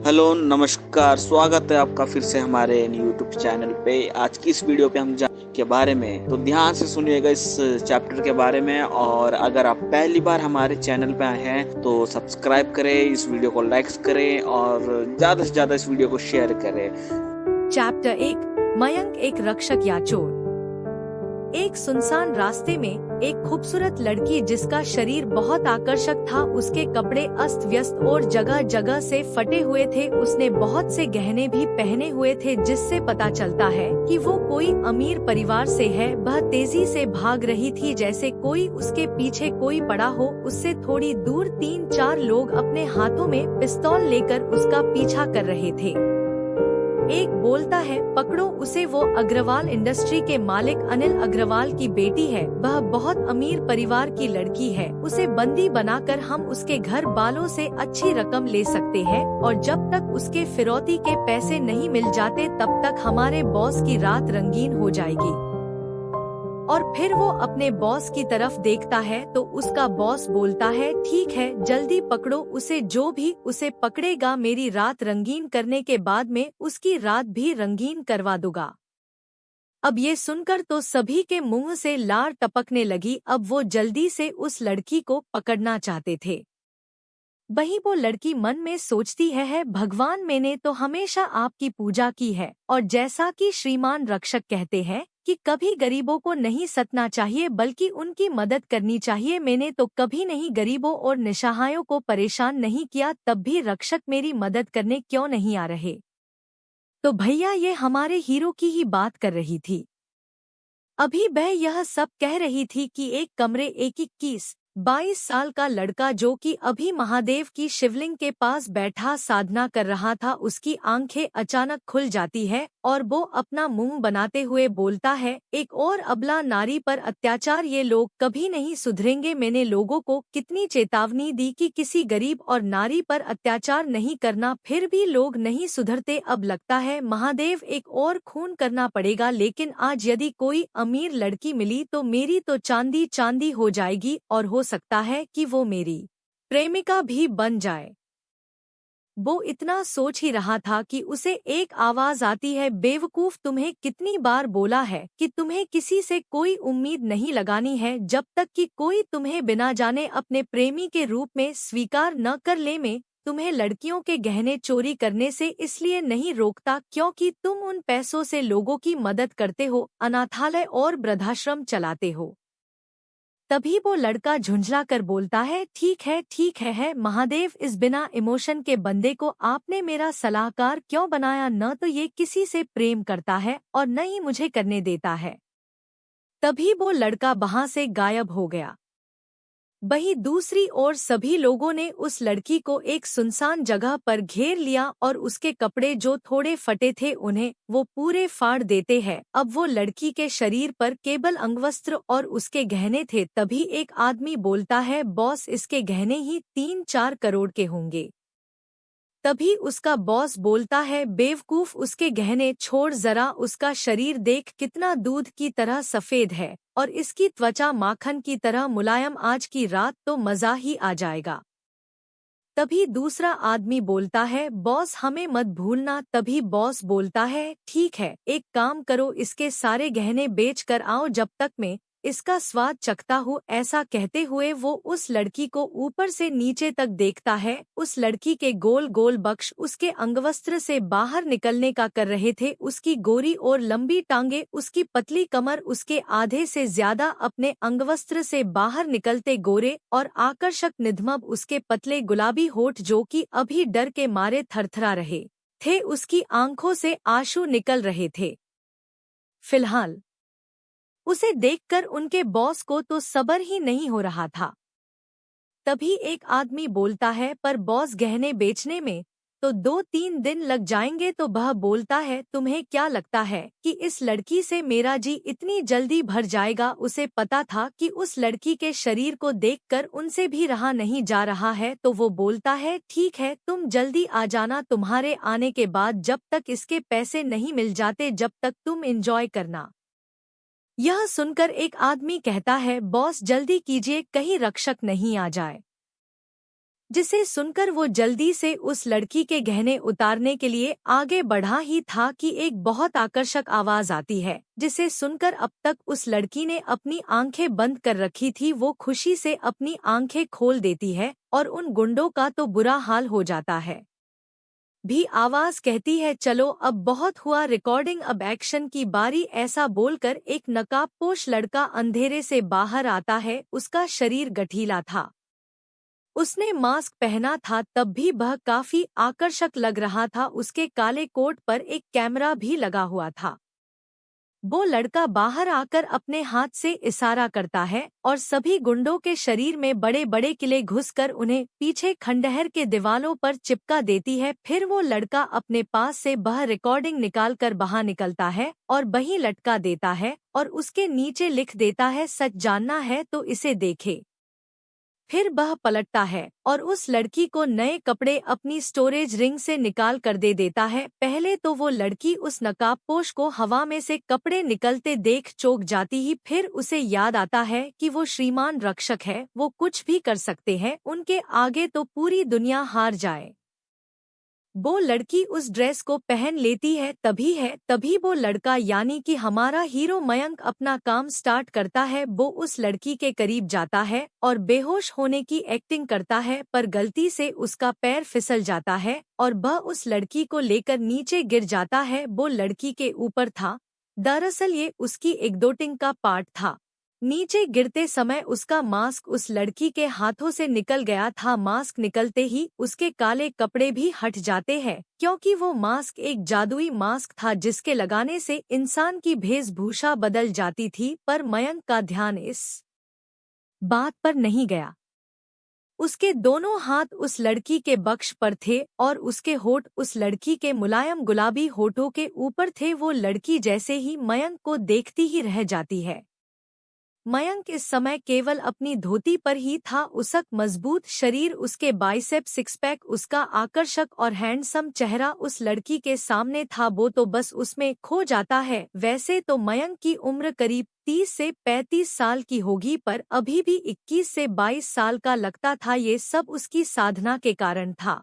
Hello, नमस्कार, स्वागत है आपका फिर से हमारे यूट्यूब चैनल पे। आज की इस वीडियो पे हम के बारे में तो ध्यान से सुनिएगा इस चैप्टर के बारे में। और अगर आप पहली बार हमारे चैनल पे आए हैं तो सब्सक्राइब करें, इस वीडियो को लाइक करें और ज़्यादा से ज़्यादा इस वीडियो को शेयर करें। चैप्टर 1 मयंक एक रक्षक या चोर। एक सुनसान रास्ते में एक खूबसूरत लड़की जिसका शरीर बहुत आकर्षक था, उसके कपड़े अस्त व्यस्त और जगह जगह से फटे हुए थे। उसने बहुत से गहने भी पहने हुए थे जिससे पता चलता है कि वो कोई अमीर परिवार से है। वह तेजी से भाग रही थी जैसे कोई उसके पीछे कोई पड़ा हो। उससे थोड़ी दूर 3-4 लोग अपने हाथों में पिस्तौल लेकर उसका पीछा कर रहे थे। एक बोलता है, पकड़ो उसे, वो अग्रवाल इंडस्ट्री के मालिक अनिल अग्रवाल की बेटी है। वह बहुत अमीर परिवार की लड़की है। उसे बंदी बनाकर हम उसके घर वालों से अच्छी रकम ले सकते हैं और जब तक उसके फिरौती के पैसे नहीं मिल जाते तब तक हमारे बॉस की रात रंगीन हो जाएगी। और फिर वो अपने बॉस की तरफ देखता है तो उसका बॉस बोलता है, ठीक है, जल्दी पकड़ो उसे, जो भी उसे पकड़ेगा मेरी रात रंगीन करने के बाद में उसकी रात भी रंगीन करवा दूंगा। अब ये सुनकर तो सभी के मुंह से लार टपकने लगी। अब वो जल्दी से उस लड़की को पकड़ना चाहते थे। वहीं वो लड़की मन में सोचती है, भगवान, मैंने तो हमेशा आपकी पूजा की है और जैसा कि श्रीमान रक्षक कहते हैं कि कभी गरीबों को नहीं सतना चाहिए बल्कि उनकी मदद करनी चाहिए, मैंने तो कभी नहीं गरीबों और निसहायों को परेशान नहीं किया। तब भी रक्षक मेरी मदद करने क्यों नहीं आ रहे? तो भैया, ये हमारे हीरो की ही बात कर रही थी। अभी वह यह सब कह रही थी कि एक कमरे एक 21-22 साल का लड़का जो कि अभी महादेव की शिवलिंग के पास बैठा साधना कर रहा था, उसकी आंखें अचानक खुल जाती है और वो अपना मुंह बनाते हुए बोलता है, एक और अबला नारी पर अत्याचार, ये लोग कभी नहीं सुधरेंगे। मैंने लोगों को कितनी चेतावनी दी कि किसी गरीब और नारी पर अत्याचार नहीं करना, फिर भी लोग नहीं सुधरते। अब लगता है महादेव एक और खून करना पड़ेगा। लेकिन आज यदि कोई अमीर लड़की मिली तो मेरी तो चांदी चांदी हो जाएगी और हो सकता है कि वो मेरी प्रेमिका भी बन जाए। वो इतना सोच ही रहा था कि उसे एक आवाज आती है, बेवकूफ, तुम्हें कितनी बार बोला है कि तुम्हें किसी से कोई उम्मीद नहीं लगानी है जब तक कि कोई तुम्हें बिना जाने अपने प्रेमी के रूप में स्वीकार न कर ले। मैं तुम्हें लड़कियों के गहने चोरी करने से इसलिए नहीं रोकता क्योंकि तुम उन पैसों से लोगों की मदद करते हो, अनाथालय और वृद्धाश्रम चलाते हो। तभी वो लड़का झुंझला कर बोलता है, ठीक है महादेव, इस बिना इमोशन के बंदे को आपने मेरा सलाहकार क्यों बनाया? न तो ये किसी से प्रेम करता है और न ही मुझे करने देता है। तभी वो लड़का वहां से गायब हो गया। वहीं दूसरी ओर सभी लोगों ने उस लड़की को एक सुनसान जगह पर घेर लिया और उसके कपड़े जो थोड़े फटे थे उन्हें वो पूरे फाड़ देते हैं। अब वो लड़की के शरीर पर केवल अंगवस्त्र और उसके गहने थे। तभी एक आदमी बोलता है, बॉस, इसके गहने ही 3-4 करोड़ के होंगे। तभी उसका बॉस बोलता है, बेवकूफ, उसके गहने छोड़, जरा उसका शरीर देख, कितना दूध की तरह सफेद है और इसकी त्वचा माखन की तरह मुलायम। आज की रात तो मजा ही आ जाएगा। तभी दूसरा आदमी बोलता है, बॉस, हमें मत भूलना। तभी बॉस बोलता है, ठीक है, एक काम करो, इसके सारे गहने बेच कर आओ जब तक मैं इसका स्वाद चखता हूँ। ऐसा कहते हुए वो उस लड़की को ऊपर से नीचे तक देखता है। उस लड़की के गोल गोल बक्श उसके अंगवस्त्र से बाहर निकलने का कर रहे थे। उसकी गोरी और लंबी टांगे, उसकी पतली कमर, उसके आधे से ज्यादा अपने अंगवस्त्र से बाहर निकलते गोरे और आकर्षक निधमब उसके पतले गुलाबी होठ जो कि अभी डर के मारे थरथरा रहे थे, उसकी आंखों से आंसू निकल रहे थे। फिलहाल उसे देखकर उनके बॉस को तो सब्र ही नहीं हो रहा था। तभी एक आदमी बोलता है, पर बॉस, गहने बेचने में तो 2-3 दिन लग जाएंगे। तो वह बोलता है, तुम्हें क्या लगता है कि इस लड़की से मेरा जी इतनी जल्दी भर जाएगा? उसे पता था कि उस लड़की के शरीर को देखकर उनसे भी रहा नहीं जा रहा है। तो वो बोलता है, ठीक है, तुम जल्दी आ जाना, तुम्हारे आने के बाद जब तक इसके पैसे नहीं मिल जाते जब तक तुम एंजॉय करना। यह सुनकर एक आदमी कहता है, बॉस, जल्दी कीजिए, कहीं रक्षक नहीं आ जाए। जिसे सुनकर वो जल्दी से उस लड़की के गहने उतारने के लिए आगे बढ़ा ही था कि एक बहुत आकर्षक आवाज आती है, जिसे सुनकर अब तक उस लड़की ने अपनी आंखें बंद कर रखी थी वो खुशी से अपनी आंखें खोल देती है और उन गुंडों का तो बुरा हाल हो जाता है। भी आवाज कहती है, चलो अब बहुत हुआ रिकॉर्डिंग, अब एक्शन की बारी। ऐसा बोलकर एक नकाबपोश लड़का अंधेरे से बाहर आता है। उसका शरीर गठीला था, उसने मास्क पहना था, तब भी वह काफी आकर्षक लग रहा था। उसके काले कोट पर एक कैमरा भी लगा हुआ था। वो लड़का बाहर आकर अपने हाथ से इशारा करता है और सभी गुंडों के शरीर में बड़े बड़े किले घुसकर उन्हें पीछे खंडहर के दीवालों पर चिपका देती है। फिर वो लड़का अपने पास से वह रिकॉर्डिंग निकालकर बाहर निकलता है और वहीं लटका देता है और उसके नीचे लिख देता है, सच जानना है तो इसे देखे। फिर वह पलटता है और उस लड़की को नए कपड़े अपनी स्टोरेज रिंग से निकाल कर दे देता है। पहले तो वो लड़की उस नकाबपोश को हवा में से कपड़े निकलते देख चौंक जाती ही, फिर उसे याद आता है कि वो श्रीमान रक्षक है, वो कुछ भी कर सकते हैं, उनके आगे तो पूरी दुनिया हार जाए। वो लड़की उस ड्रेस को पहन लेती है। तभी वो लड़का यानी कि हमारा हीरो मयंक अपना काम स्टार्ट करता है। वो उस लड़की के करीब जाता है और बेहोश होने की एक्टिंग करता है, पर गलती से उसका पैर फिसल जाता है और वह उस लड़की को लेकर नीचे गिर जाता है। वो लड़की के ऊपर था, दरअसल ये उसकी एक्टिंग का पार्ट था। नीचे गिरते समय उसका मास्क उस लड़की के हाथों से निकल गया था। मास्क निकलते ही उसके काले कपड़े भी हट जाते हैं, क्योंकि वो मास्क एक जादुई मास्क था जिसके लगाने से इंसान की वेशभूषा बदल जाती थी। पर मयंक का ध्यान इस बात पर नहीं गया। उसके दोनों हाथ उस लड़की के बक्ष पर थे और उसके होठ उस लड़की के मुलायम गुलाबी होठों के ऊपर थे। वो लड़की जैसे ही मयंक को देखती ही रह जाती है। मयंक इस समय केवल अपनी धोती पर ही था। उसका मजबूत शरीर, उसके बाइसेप, सिक्स पैक, उसका आकर्षक और हैंडसम चेहरा उस लड़की के सामने था। वो तो बस उसमें खो जाता है। वैसे तो मयंक की उम्र करीब 30 से 35 साल की होगी, पर अभी भी 21 से 22 साल का लगता था। ये सब उसकी साधना के कारण था।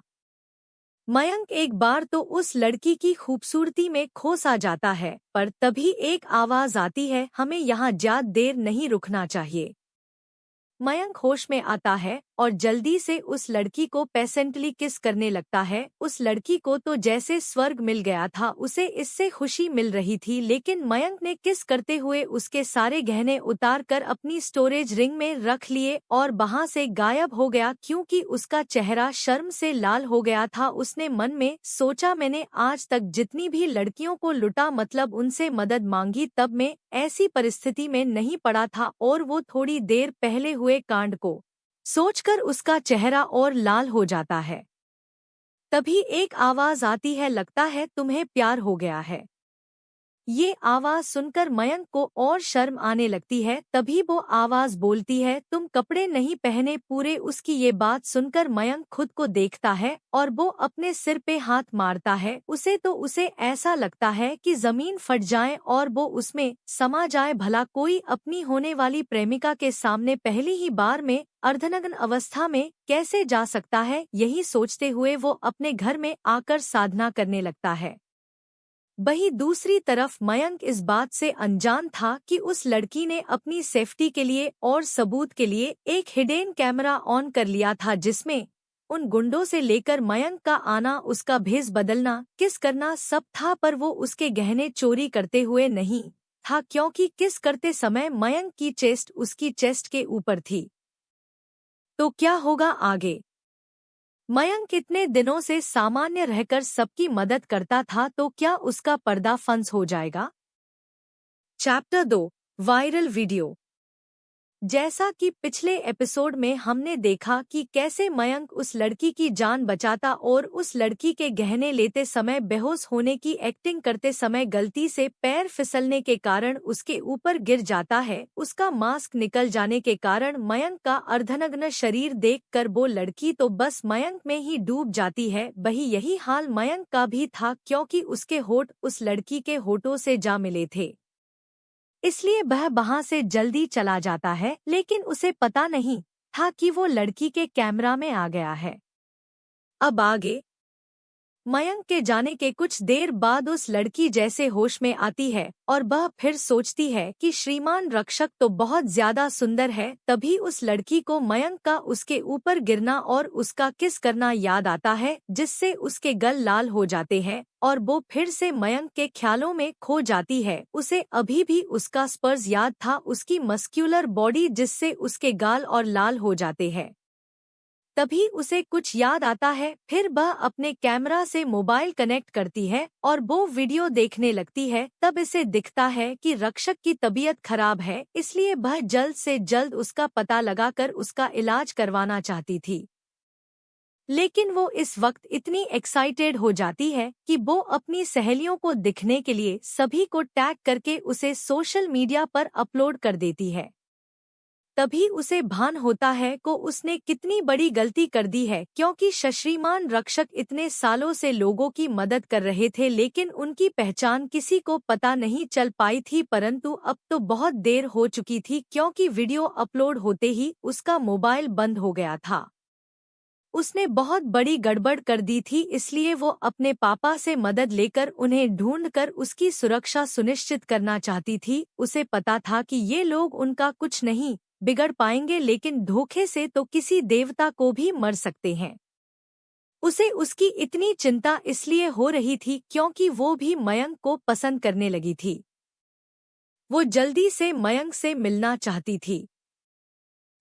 मयंक एक बार तो उस लड़की की खूबसूरती में खो सा जाता है, पर तभी एक आवाज आती है, हमें यहाँ ज्यादा देर नहीं रुकना चाहिए। मयंक होश में आता है और जल्दी से उस लड़की को पेशेंटली किस करने लगता है। उस लड़की को तो जैसे स्वर्ग मिल गया था, उसे इससे खुशी मिल रही थी। लेकिन मयंक ने किस करते हुए उसके सारे गहने उतार कर अपनी स्टोरेज रिंग में रख लिए और वहां से गायब हो गया, क्योंकि उसका चेहरा शर्म से लाल हो गया था। उसने मन में सोचा, मैंने आज तक जितनी भी लड़कियों को लुटा, मतलब उनसे मदद मांगी, तब मैं ऐसी परिस्थिति में नहीं पड़ा था। और वो थोड़ी देर पहले हुए कांड को सोचकर उसका चेहरा और लाल हो जाता है। तभी एक आवाज आती है, लगता है तुम्हें प्यार हो गया है। ये आवाज सुनकर मयंक को और शर्म आने लगती है। तभी वो आवाज बोलती है, तुम कपड़े नहीं पहने पूरे। उसकी ये बात सुनकर मयंक खुद को देखता है और वो अपने सिर पे हाथ मारता है। उसे ऐसा लगता है कि जमीन फट जाए और वो उसमें समा जाए। भला कोई अपनी होने वाली प्रेमिका के सामने पहली ही बार में अर्धनग्न अवस्था में कैसे जा सकता है। यही सोचते हुए वो अपने घर में आकर साधना करने लगता है। वहीं दूसरी तरफ मयंक इस बात से अनजान था कि उस लड़की ने अपनी सेफ्टी के लिए और सबूत के लिए एक हिडन कैमरा ऑन कर लिया था, जिसमें उन गुंडों से लेकर मयंक का आना, उसका भेष बदलना, किस करना सब था। पर वो उसके गहने चोरी करते हुए नहीं था, क्योंकि किस करते समय मयंक की चेस्ट उसकी चेस्ट के ऊपर थी। तो क्या होगा आगे? मयंक इतने दिनों से सामान्य रहकर सबकी मदद करता था, तो क्या उसका पर्दाफाश हो जाएगा? Chapter 2, viral video. जैसा कि पिछले एपिसोड में हमने देखा कि कैसे मयंक उस लड़की की जान बचाता और उस लड़की के गहने लेते समय बेहोश होने की एक्टिंग करते समय गलती से पैर फिसलने के कारण उसके ऊपर गिर जाता है। उसका मास्क निकल जाने के कारण मयंक का अर्धनग्न शरीर देखकर वो लड़की तो बस मयंक में ही डूब जाती है। वही यही हाल मयंक का भी था, क्योंकि उसके होठ उस लड़की के होठों से जा मिले थे, इसलिए वह वहां से जल्दी चला जाता है। लेकिन उसे पता नहीं था कि वो लड़की के कैमरा में आ गया है। अब आगे मयंक के जाने के कुछ देर बाद उस लड़की जैसे होश में आती है और वह फिर सोचती है कि श्रीमान रक्षक तो बहुत ज्यादा सुंदर है। तभी उस लड़की को मयंक का उसके ऊपर गिरना और उसका किस करना याद आता है, जिससे उसके गल लाल हो जाते हैं और वो फिर से मयंक के ख्यालों में खो जाती है। उसे अभी भी उसका स्पर्श याद था, उसकी मस्क्यूलर बॉडी जिससे उसके गाल और लाल हो जाते हैं। तभी उसे कुछ याद आता है। फिर वह अपने कैमरा से मोबाइल कनेक्ट करती है और वो वीडियो देखने लगती है। तब इसे दिखता है कि रक्षक की तबीयत खराब है, इसलिए वह जल्द से जल्द उसका पता लगाकर उसका इलाज करवाना चाहती थी। लेकिन वो इस वक्त इतनी एक्साइटेड हो जाती है कि वो अपनी सहेलियों को दिखने के लिए सभी को टैग करके उसे सोशल मीडिया पर अपलोड कर देती है। तभी उसे भान होता है को उसने कितनी बड़ी गलती कर दी है, क्योंकि श्रीमान रक्षक इतने सालों से लोगों की मदद कर रहे थे लेकिन उनकी पहचान किसी को पता नहीं चल पाई थी। परंतु अब तो बहुत देर हो चुकी थी, क्योंकि वीडियो अपलोड होते ही उसका मोबाइल बंद हो गया था। उसने बहुत बड़ी गड़बड़ कर दी थी, इसलिए वो अपने पापा से मदद लेकर उन्हें ढूंढकर उसकी सुरक्षा सुनिश्चित करना चाहती थी। उसे पता था कि ये लोग उनका कुछ नहीं बिगड़ पाएंगे, लेकिन धोखे से तो किसी देवता को भी मर सकते हैं। उसे उसकी इतनी चिंता इसलिए हो रही थी क्योंकि वो भी मयंक को पसंद करने लगी थी। वो जल्दी से मयंक से मिलना चाहती थी।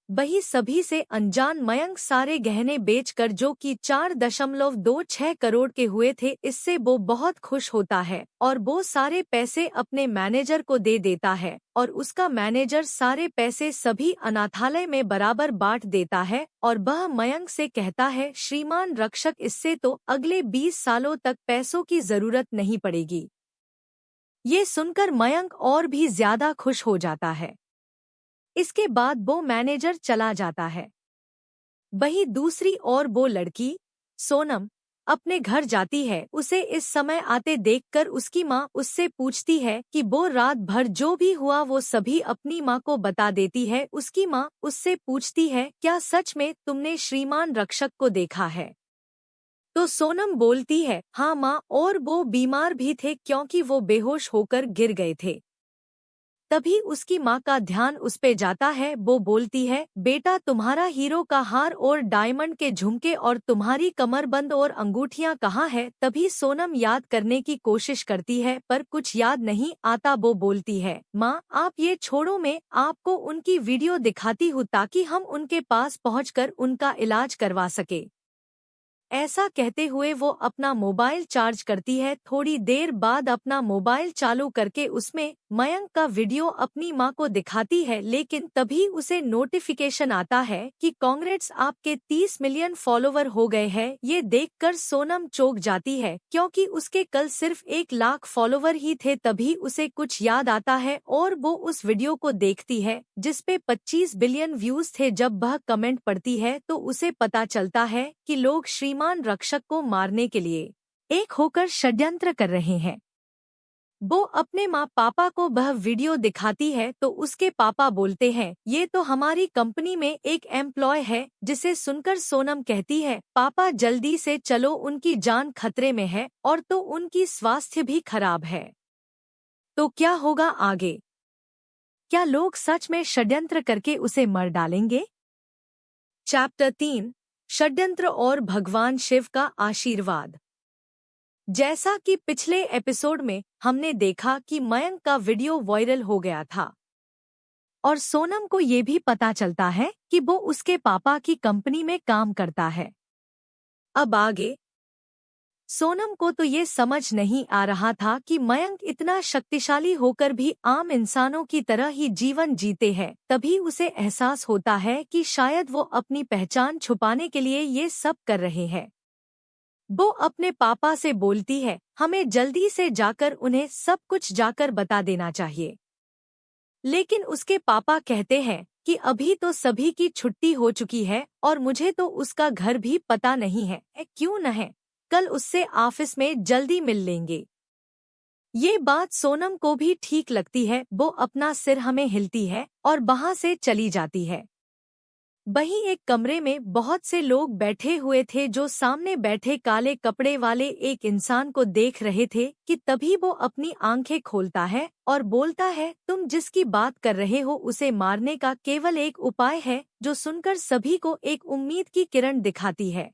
वही सभी से अनजान मयंक सारे गहने बेचकर, जो कि 4.26 करोड़ के हुए थे, इससे वो बहुत खुश होता है और वो सारे पैसे अपने मैनेजर को दे देता है और उसका मैनेजर सारे पैसे सभी अनाथालय में बराबर बांट देता है। और वह मयंक से कहता है, श्रीमान रक्षक, इससे तो अगले 20 सालों तक पैसों की जरूरत नहीं पड़ेगी। ये सुनकर मयंक और भी ज्यादा खुश हो जाता है। इसके बाद वो मैनेजर चला जाता है। वही दूसरी ओर वो लड़की सोनम अपने घर जाती है। उसे इस समय आते देखकर उसकी माँ उससे पूछती है कि वो रात भर जो भी हुआ वो सभी अपनी माँ को बता देती है। उसकी माँ उससे पूछती है, क्या सच में तुमने श्रीमान रक्षक को देखा है? तो सोनम बोलती है, हाँ माँ, और वो बीमार भी थे क्योंकि वो बेहोश होकर गिर गए थे। तभी उसकी माँ का ध्यान उस पे जाता है। वो बोलती है, बेटा, तुम्हारा हीरो का हार और डायमंड के झुमके और तुम्हारी कमरबंद और अंगूठियाँ कहाँ है? तभी सोनम याद करने की कोशिश करती है पर कुछ याद नहीं आता। वो बोलती है, माँ आप ये छोड़ो, मैं आपको उनकी वीडियो दिखाती हूँ ताकि हम उनके पास पहुँचकर उनका इलाज करवा सके। ऐसा कहते हुए वो अपना मोबाइल चार्ज करती है। थोड़ी देर बाद अपना मोबाइल चालू करके उसमें मयंक का वीडियो अपनी माँ को दिखाती है, लेकिन तभी उसे नोटिफिकेशन आता है कि कांग्रेट्स, आपके 30 मिलियन फॉलोवर हो गए हैं। ये देखकर सोनम चौंक जाती है क्योंकि उसके कल सिर्फ 1 लाख फॉलोवर ही थे। तभी उसे कुछ याद आता है और वो उस वीडियो को देखती है जिसपे 25 बिलियन व्यूज थे। जब वह कमेंट पढ़ती है तो उसे पता चलता है कि लोग श्रीमान रक्षक को मारने के लिए एक होकर षड्यंत्र कर रहे हैं। वो अपने माँ पापा को वह वीडियो दिखाती है तो उसके पापा बोलते हैं, ये तो हमारी कंपनी में एक एम्प्लॉय है। जिसे सुनकर सोनम कहती है, पापा जल्दी से चलो, उनकी जान खतरे में है और तो उनकी स्वास्थ्य भी खराब है। तो क्या होगा आगे? क्या लोग सच में षड्यंत्र करके उसे मर डालेंगे? चैप्टर 3, षड्यंत्र और भगवान शिव का आशीर्वाद। जैसा कि पिछले एपिसोड में हमने देखा कि मयंक का वीडियो वायरल हो गया था और सोनम को ये भी पता चलता है कि वो उसके पापा की कंपनी में काम करता है। अब आगे सोनम को तो ये समझ नहीं आ रहा था कि मयंक इतना शक्तिशाली होकर भी आम इंसानों की तरह ही जीवन जीते हैं। तभी उसे एहसास होता है कि शायद वो अपनी पहचान छुपाने के लिए ये सब कर रहे हैं। वो अपने पापा से बोलती है, हमें जल्दी से जाकर उन्हें सब कुछ जाकर बता देना चाहिए। लेकिन उसके पापा कहते हैं कि अभी तो सभी की छुट्टी हो चुकी है और मुझे तो उसका घर भी पता नहीं है। क्यों न है, कल उससे ऑफिस में जल्दी मिल लेंगे। ये बात सोनम को भी ठीक लगती है। वो अपना सिर हमें हिलती है और वहां से चली जाती है। वहीं एक कमरे में बहुत से लोग बैठे हुए थे जो सामने बैठे काले कपड़े वाले एक इंसान को देख रहे थे कि तभी वो अपनी आंखें खोलता है और बोलता है, तुम जिसकी बात कर रहे हो उसे मारने का केवल एक उपाय है, जो सुनकर सभी को एक उम्मीद की किरण दिखाती है।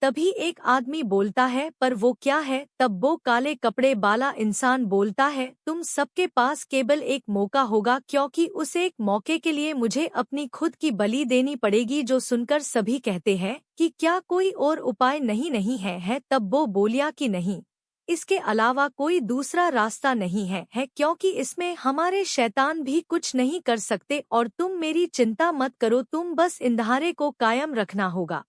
तभी एक आदमी बोलता है, पर वो क्या है? तब वो काले कपड़े वाला इंसान बोलता है, तुम सबके पास केवल एक मौका होगा, क्योंकि उस एक मौके के लिए मुझे अपनी खुद की बलि देनी पड़ेगी। जो सुनकर सभी कहते हैं कि क्या कोई और उपाय नहीं है। तब वो बोलिया कि नहीं, इसके अलावा कोई दूसरा रास्ता नहीं है, क्योंकि इसमें हमारे शैतान भी कुछ नहीं कर सकते, और तुम मेरी चिंता मत करो, तुम बस इंधारे को कायम रखना होगा।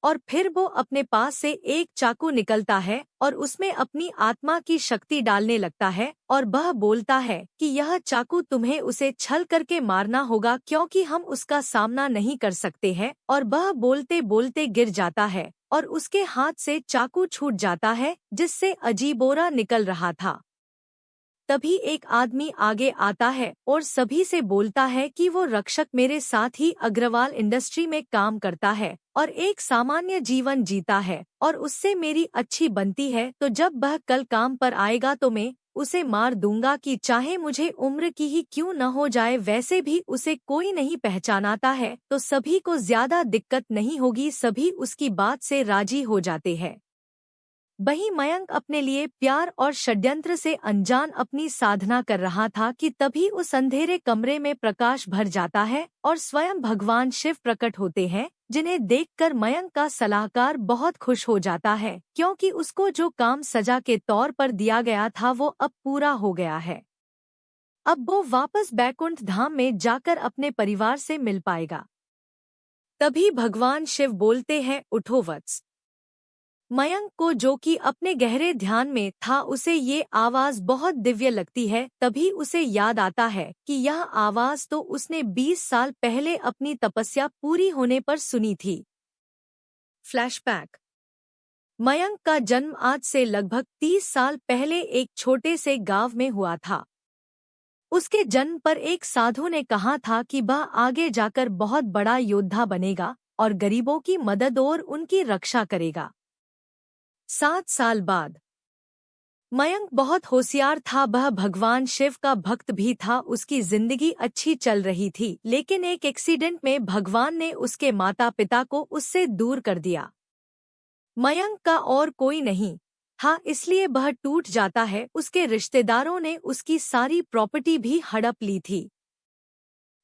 और फिर वो अपने पास से एक चाकू निकलता है और उसमें अपनी आत्मा की शक्ति डालने लगता है, और वह बोलता है कि यह चाकू तुम्हें उसे छल करके मारना होगा, क्योंकि हम उसका सामना नहीं कर सकते हैं। और वह बोलते बोलते गिर जाता है और उसके हाथ से चाकू छूट जाता है, जिससे अजीबोरा निकल रहा था। तभी एक आदमी आगे आता है और सभी से बोलता है कि वो रक्षक मेरे साथ ही अग्रवाल इंडस्ट्री में काम करता है और एक सामान्य जीवन जीता है और उससे मेरी अच्छी बनती है, तो जब वह कल काम पर आएगा तो मैं उसे मार दूंगा कि चाहे मुझे उम्र की ही क्यों न हो जाए। वैसे भी उसे कोई नहीं पहचानाता है, तो सभी को ज्यादा दिक्कत नहीं होगी। सभी उसकी बात से राजी हो जाते हैं। वहीं मयंक अपने लिए प्यार और षड्यंत्र से अनजान अपनी साधना कर रहा था कि तभी उस अंधेरे कमरे में प्रकाश भर जाता है और स्वयं भगवान शिव प्रकट होते हैं, जिन्हें देखकर मयंक का सलाहकार बहुत खुश हो जाता है, क्योंकि उसको जो काम सजा के तौर पर दिया गया था वो अब पूरा हो गया है। अब वो वापस बैकुंठ धाम में जाकर अपने परिवार से मिल पाएगा। तभी भगवान शिव बोलते हैं, उठो वत्स। मयंक को, जो कि अपने गहरे ध्यान में था, उसे ये आवाज बहुत दिव्य लगती है। तभी उसे याद आता है कि यह आवाज तो उसने 20 साल पहले अपनी तपस्या पूरी होने पर सुनी थी। फ्लैशबैक। मयंक का जन्म आज से लगभग 30 साल पहले एक छोटे से गांव में हुआ था। उसके जन्म पर एक साधु ने कहा था कि वह आगे जाकर बहुत बड़ा योद्धा बनेगा और गरीबों की मदद और उनकी रक्षा करेगा। 7 साल बाद मयंक बहुत होशियार था, वह भगवान शिव का भक्त भी था। उसकी जिंदगी अच्छी चल रही थी, लेकिन एक एक्सीडेंट में भगवान ने उसके माता पिता को उससे दूर कर दिया। मयंक का और कोई नहीं था, इसलिए वह टूट जाता है। उसके रिश्तेदारों ने उसकी सारी प्रॉपर्टी भी हड़प ली थी।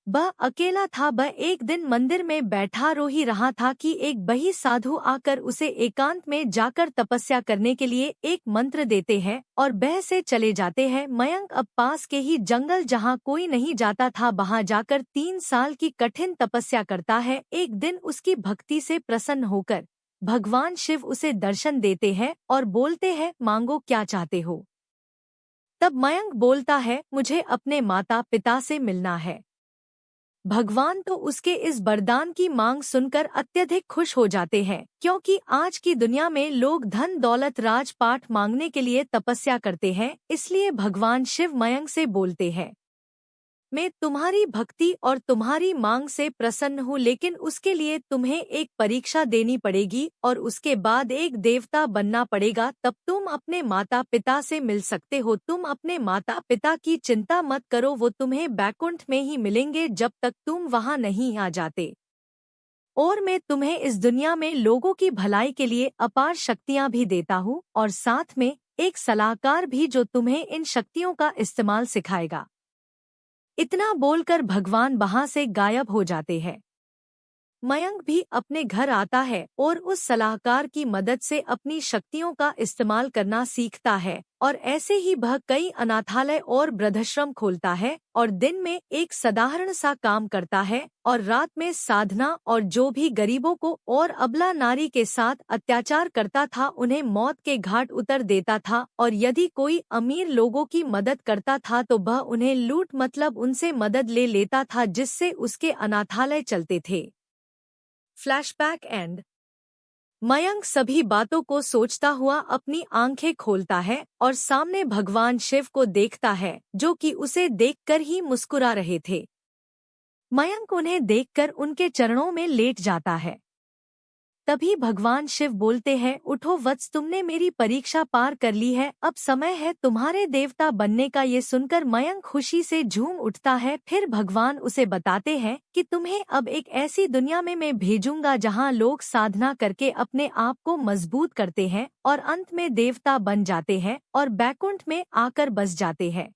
वह अकेला था। वह एक दिन मंदिर में बैठा रो ही रहा था कि एक बही साधु आकर उसे एकांत में जाकर तपस्या करने के लिए एक मंत्र देते हैं और वह से चले जाते हैं। मयंक अब पास के ही जंगल, जहाँ कोई नहीं जाता था, वहाँ जाकर 3 साल की कठिन तपस्या करता है। एक दिन उसकी भक्ति से प्रसन्न होकर भगवान शिव उसे दर्शन देते हैं और बोलते हैं, मांगो क्या चाहते हो। तब मयंक बोलता है, मुझे अपने माता पिता से मिलना है। भगवान तो उसके इस वरदान की मांग सुनकर अत्यधिक खुश हो जाते हैं, क्योंकि आज की दुनिया में लोग धन दौलत राजपाट मांगने के लिए तपस्या करते हैं। इसलिए भगवान शिव मयंक से बोलते हैं, मैं तुम्हारी भक्ति और तुम्हारी मांग से प्रसन्न हूँ, लेकिन उसके लिए तुम्हें एक परीक्षा देनी पड़ेगी और उसके बाद एक देवता बनना पड़ेगा, तब तुम अपने माता पिता से मिल सकते हो। तुम अपने माता पिता की चिंता मत करो, वो तुम्हें बैकुंठ में ही मिलेंगे जब तक तुम वहाँ नहीं आ जाते। और मैं तुम्हें इस दुनिया में लोगों की भलाई के लिए अपार शक्तियाँ भी देता हूँ, और साथ में एक सलाहकार भी जो तुम्हें इन शक्तियों का इस्तेमाल सिखाएगा। इतना बोलकर भगवान वहां से गायब हो जाते हैं। मयंक भी अपने घर आता है और उस सलाहकार की मदद से अपनी शक्तियों का इस्तेमाल करना सीखता है, और ऐसे ही वह कई अनाथालय और वृद्धाश्रम खोलता है और दिन में एक साधारण सा काम करता है और रात में साधना, और जो भी गरीबों को और अबला नारी के साथ अत्याचार करता था उन्हें मौत के घाट उतर देता था, और यदि कोई अमीर लोगों की मदद करता था तो वह उन्हें लूट मतलब उनसे मदद ले लेता था, जिससे उसके अनाथालय चलते थे। Flashback and. मयंक सभी बातों को सोचता हुआ अपनी आंखें खोलता है और सामने भगवान शिव को देखता है, जो कि उसे देखकर ही मुस्कुरा रहे थे। मयंक उन्हें देखकर उनके चरणों में लेट जाता है। तभी भगवान शिव बोलते हैं, उठो वत्स, तुमने मेरी परीक्षा पार कर ली है, अब समय है तुम्हारे देवता बनने का। ये सुनकर मयंक खुशी से झूम उठता है। फिर भगवान उसे बताते हैं कि तुम्हें अब एक ऐसी दुनिया में मैं भेजूंगा जहां लोग साधना करके अपने आप को मजबूत करते हैं और अंत में देवता बन जाते हैं और बैकुंठ में आकर बस जाते हैं।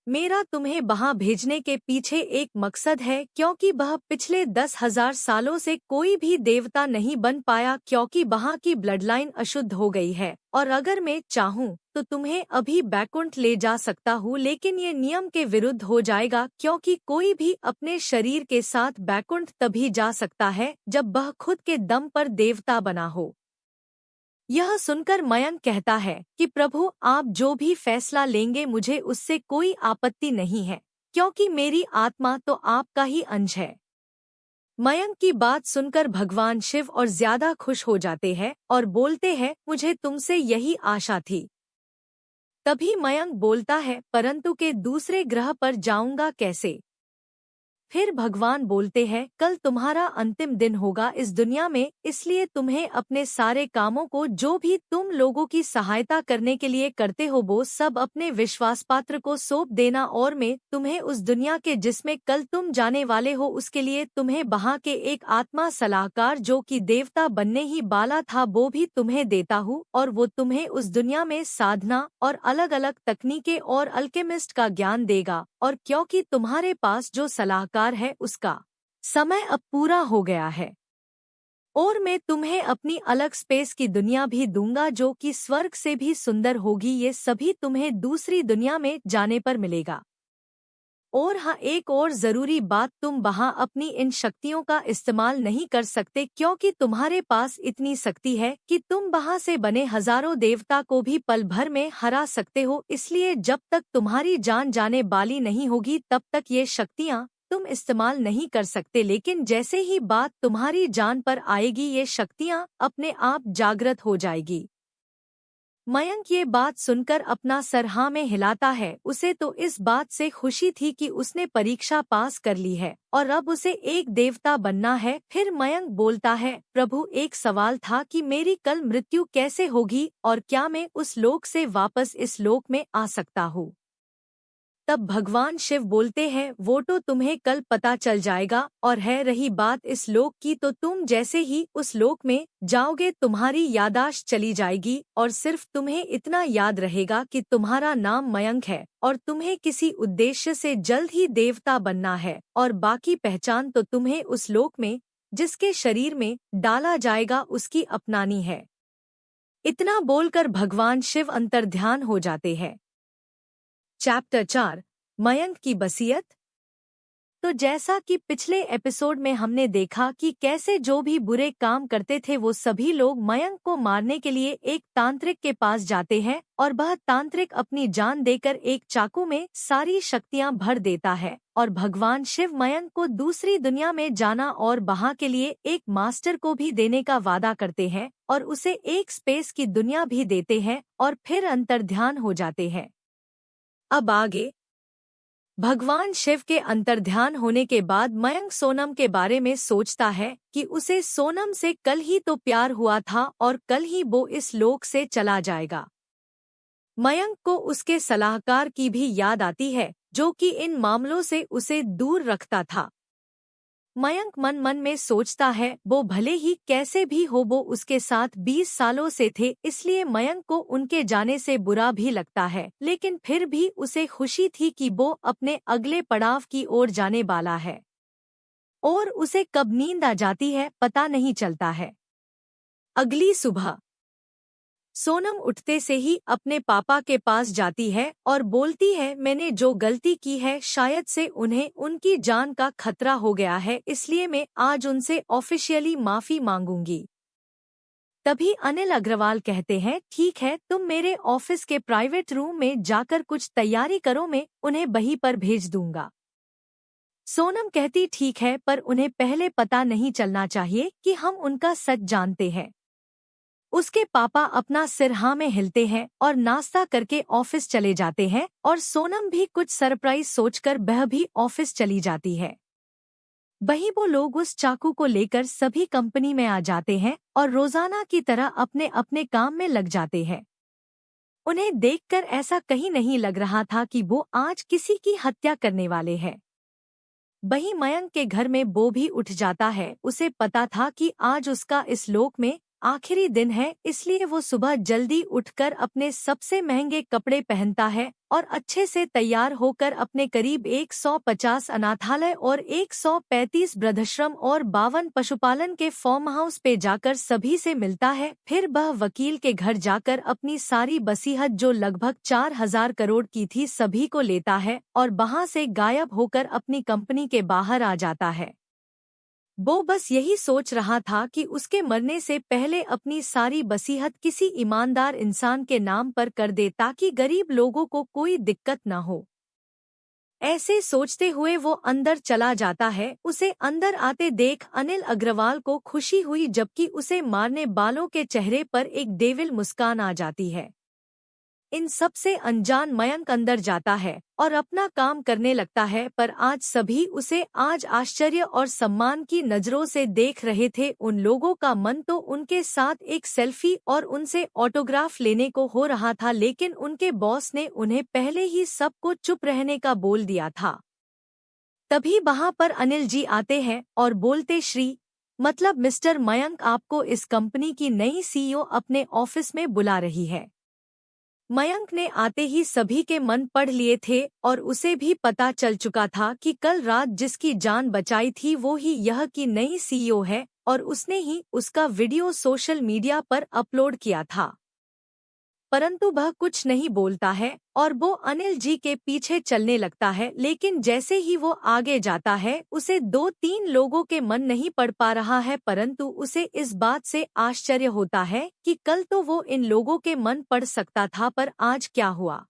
मेरा तुम्हें वहां भेजने के पीछे एक मकसद है, क्योंकि वह पिछले 10,000 सालों से कोई भी देवता नहीं बन पाया, क्योंकि वहां की ब्लडलाइन अशुद्ध हो गई है। और अगर मैं चाहूँ तो तुम्हें अभी बैकुंठ ले जा सकता हूँ, लेकिन ये नियम के विरुद्ध हो जाएगा, क्योंकि कोई भी अपने शरीर के साथ बैकुंठ तभी जा सकता है जब वह खुद के दम पर देवता बना हो। यह सुनकर मयंक कहता है कि प्रभु, आप जो भी फैसला लेंगे मुझे उससे कोई आपत्ति नहीं है, क्योंकि मेरी आत्मा तो आपका ही अंश है। मयंक की बात सुनकर भगवान शिव और ज्यादा खुश हो जाते हैं और बोलते हैं, मुझे तुमसे यही आशा थी। तभी मयंक बोलता है, परंतु के दूसरे ग्रह पर जाऊंगा कैसे? फिर भगवान बोलते हैं, कल तुम्हारा अंतिम दिन होगा इस दुनिया में, इसलिए तुम्हें अपने सारे कामों को, जो भी तुम लोगों की सहायता करने के लिए करते हो, वो सब अपने विश्वास पात्र को सौंप देना। और मैं तुम्हें उस दुनिया के जिसमें कल तुम जाने वाले हो, उसके लिए तुम्हें वहाँ के एक आत्मा सलाहकार जो कि देवता बनने ही वाला था, वो भी तुम्हें देता हूँ। और वो तुम्हें उस दुनिया में साधना और अलग अलग तकनीकें और अल्केमिस्ट का ज्ञान देगा। और क्योंकि तुम्हारे पास जो सलाहकार है उसका समय अब पूरा हो गया है, और मैं तुम्हें अपनी अलग स्पेस की दुनिया भी दूंगा जो कि स्वर्ग से भी सुंदर होगी। ये सभी तुम्हें दूसरी दुनिया में जाने पर मिलेगा। और हाँ, एक और जरूरी बात, तुम वहाँ अपनी इन शक्तियों का इस्तेमाल नहीं कर सकते, क्योंकि तुम्हारे पास इतनी शक्ति है कि तुम वहाँ से बने हजारों देवता को भी पल भर में हरा सकते हो। इसलिए जब तक तुम्हारी जान जाने वाली नहीं होगी तब तक ये शक्तियाँ तुम इस्तेमाल नहीं कर सकते, लेकिन जैसे ही बात तुम्हारी जान पर आएगी ये शक्तियाँ अपने आप जागृत हो जाएगी। मयंक ये बात सुनकर अपना सर हाँ में हिलाता है। उसे तो इस बात से खुशी थी कि उसने परीक्षा पास कर ली है और अब उसे एक देवता बनना है। फिर मयंक बोलता है, प्रभु, एक सवाल था कि मेरी कल मृत्यु कैसे होगी और क्या मैं उस लोक से वापस इस लोक में आ सकता हूँ? तब भगवान शिव बोलते हैं, वो तो तुम्हें कल पता चल जाएगा। और है रही बात इस लोक की, तो तुम जैसे ही उस लोक में जाओगे तुम्हारी यादाश्त चली जाएगी और सिर्फ तुम्हें इतना याद रहेगा कि तुम्हारा नाम मयंक है और तुम्हें किसी उद्देश्य से जल्द ही देवता बनना है, और बाकी पहचान तो तुम्हें उस लोक में जिसके शरीर में डाला जाएगा उसकी अपनानी है। इतना बोलकर भगवान शिव अंतर्ध्यान हो जाते हैं। चैप्टर 4, मयंक की बसीयत। तो जैसा कि पिछले एपिसोड में हमने देखा कि कैसे जो भी बुरे काम करते थे वो सभी लोग मयंक को मारने के लिए एक तांत्रिक के पास जाते हैं, और वह तांत्रिक अपनी जान देकर एक चाकू में सारी शक्तियां भर देता है। और भगवान शिव मयंक को दूसरी दुनिया में जाना और वहां के लिए एक मास्टर को भी देने का वादा करते हैं और उसे एक स्पेस की दुनिया भी देते हैं, और फिर अंतर्ध्यान हो जाते हैं। अब आगे भगवान शिव के अंतर्ध्यान होने के बाद मयंक सोनम के बारे में सोचता है कि उसे सोनम से कल ही तो प्यार हुआ था और कल ही वो इस लोक से चला जाएगा। मयंक को उसके सलाहकार की भी याद आती है जो कि इन मामलों से उसे दूर रखता था। मयंक मन मन में सोचता है, वो भले ही कैसे भी हो वो उसके साथ 20 सालों से थे, इसलिए मयंक को उनके जाने से बुरा भी लगता है, लेकिन फिर भी उसे खुशी थी कि वो अपने अगले पड़ाव की ओर जाने वाला है। और उसे कब नींद आ जाती है पता नहीं चलता है। अगली सुबह सोनम उठते से ही अपने पापा के पास जाती है और बोलती है, मैंने जो गलती की है शायद से उन्हें उनकी जान का खतरा हो गया है, इसलिए मैं आज उनसे ऑफिशियली माफी मांगूंगी। तभी अनिल अग्रवाल कहते हैं, ठीक है, तुम मेरे ऑफिस के प्राइवेट रूम में जाकर कुछ तैयारी करो, मैं उन्हें वहीं पर भेज दूंगा। सोनम कहती, ठीक है, पर उन्हें पहले पता नहीं चलना चाहिए कि हम उनका सच जानते हैं। उसके पापा अपना सिर हाँ में हिलते हैं और नाश्ता करके ऑफिस चले जाते हैं, और सोनम भी कुछ सरप्राइज सोचकर वह भी ऑफिस चली जाती है। वहीं वो लोग उस चाकू को लेकर सभी कंपनी में आ जाते हैं और रोजाना की तरह अपने अपने काम में लग जाते हैं। उन्हें देखकर ऐसा कहीं नहीं लग रहा था कि वो आज किसी की हत्या करने वाले हैं। वहीं मयंक के घर में बो भी उठ जाता है। उसे पता था कि आज उसका इस लोक में आखिरी दिन है, इसलिए वो सुबह जल्दी उठकर अपने सबसे महंगे कपड़े पहनता है और अच्छे से तैयार होकर अपने करीब 150 अनाथालय और 135 वृद्धाश्रम और 52 पशुपालन के फार्म हाउस पे जाकर सभी से मिलता है। फिर वह वकील के घर जाकर अपनी सारी बसीहत जो लगभग 4000 करोड़ की थी सभी को लेता है और वहां से गायब होकर अपनी कंपनी के बाहर आ जाता है। वो बस यही सोच रहा था कि उसके मरने से पहले अपनी सारी बसीहत किसी ईमानदार इंसान के नाम पर कर दे ताकि गरीब लोगों को कोई दिक्कत न हो। ऐसे सोचते हुए वो अंदर चला जाता है। उसे अंदर आते देख अनिल अग्रवाल को खुशी हुई, जबकि उसे मारने वालों के चेहरे पर एक डेविल मुस्कान आ जाती है। इन सब से अनजान मयंक अंदर जाता है और अपना काम करने लगता है, पर आज सभी उसे आज आश्चर्य और सम्मान की नजरों से देख रहे थे। उन लोगों का मन तो उनके साथ एक सेल्फी और उनसे ऑटोग्राफ लेने को हो रहा था, लेकिन उनके बॉस ने उन्हें पहले ही सबको चुप रहने का बोल दिया था। तभी वहां पर अनिल जी आते हैं और बोलते, श्री मतलब मिस्टर मयंक, आपको इस कंपनी की नई सीईओ अपने ऑफिस में बुला रही है। मयंक ने आते ही सभी के मन पढ़ लिए थे और उसे भी पता चल चुका था कि कल रात जिसकी जान बचाई थी वो ही यह की नई सीईओ है और उसने ही उसका वीडियो सोशल मीडिया पर अपलोड किया था। परंतु वह कुछ नहीं बोलता है और वो अनिल जी के पीछे चलने लगता है, लेकिन जैसे ही वो आगे जाता है उसे 2-3 लोगों के मन नहीं पड़ पा रहा है, परंतु उसे इस बात से आश्चर्य होता है कि कल तो वो इन लोगों के मन पड़ सकता था, पर आज क्या हुआ।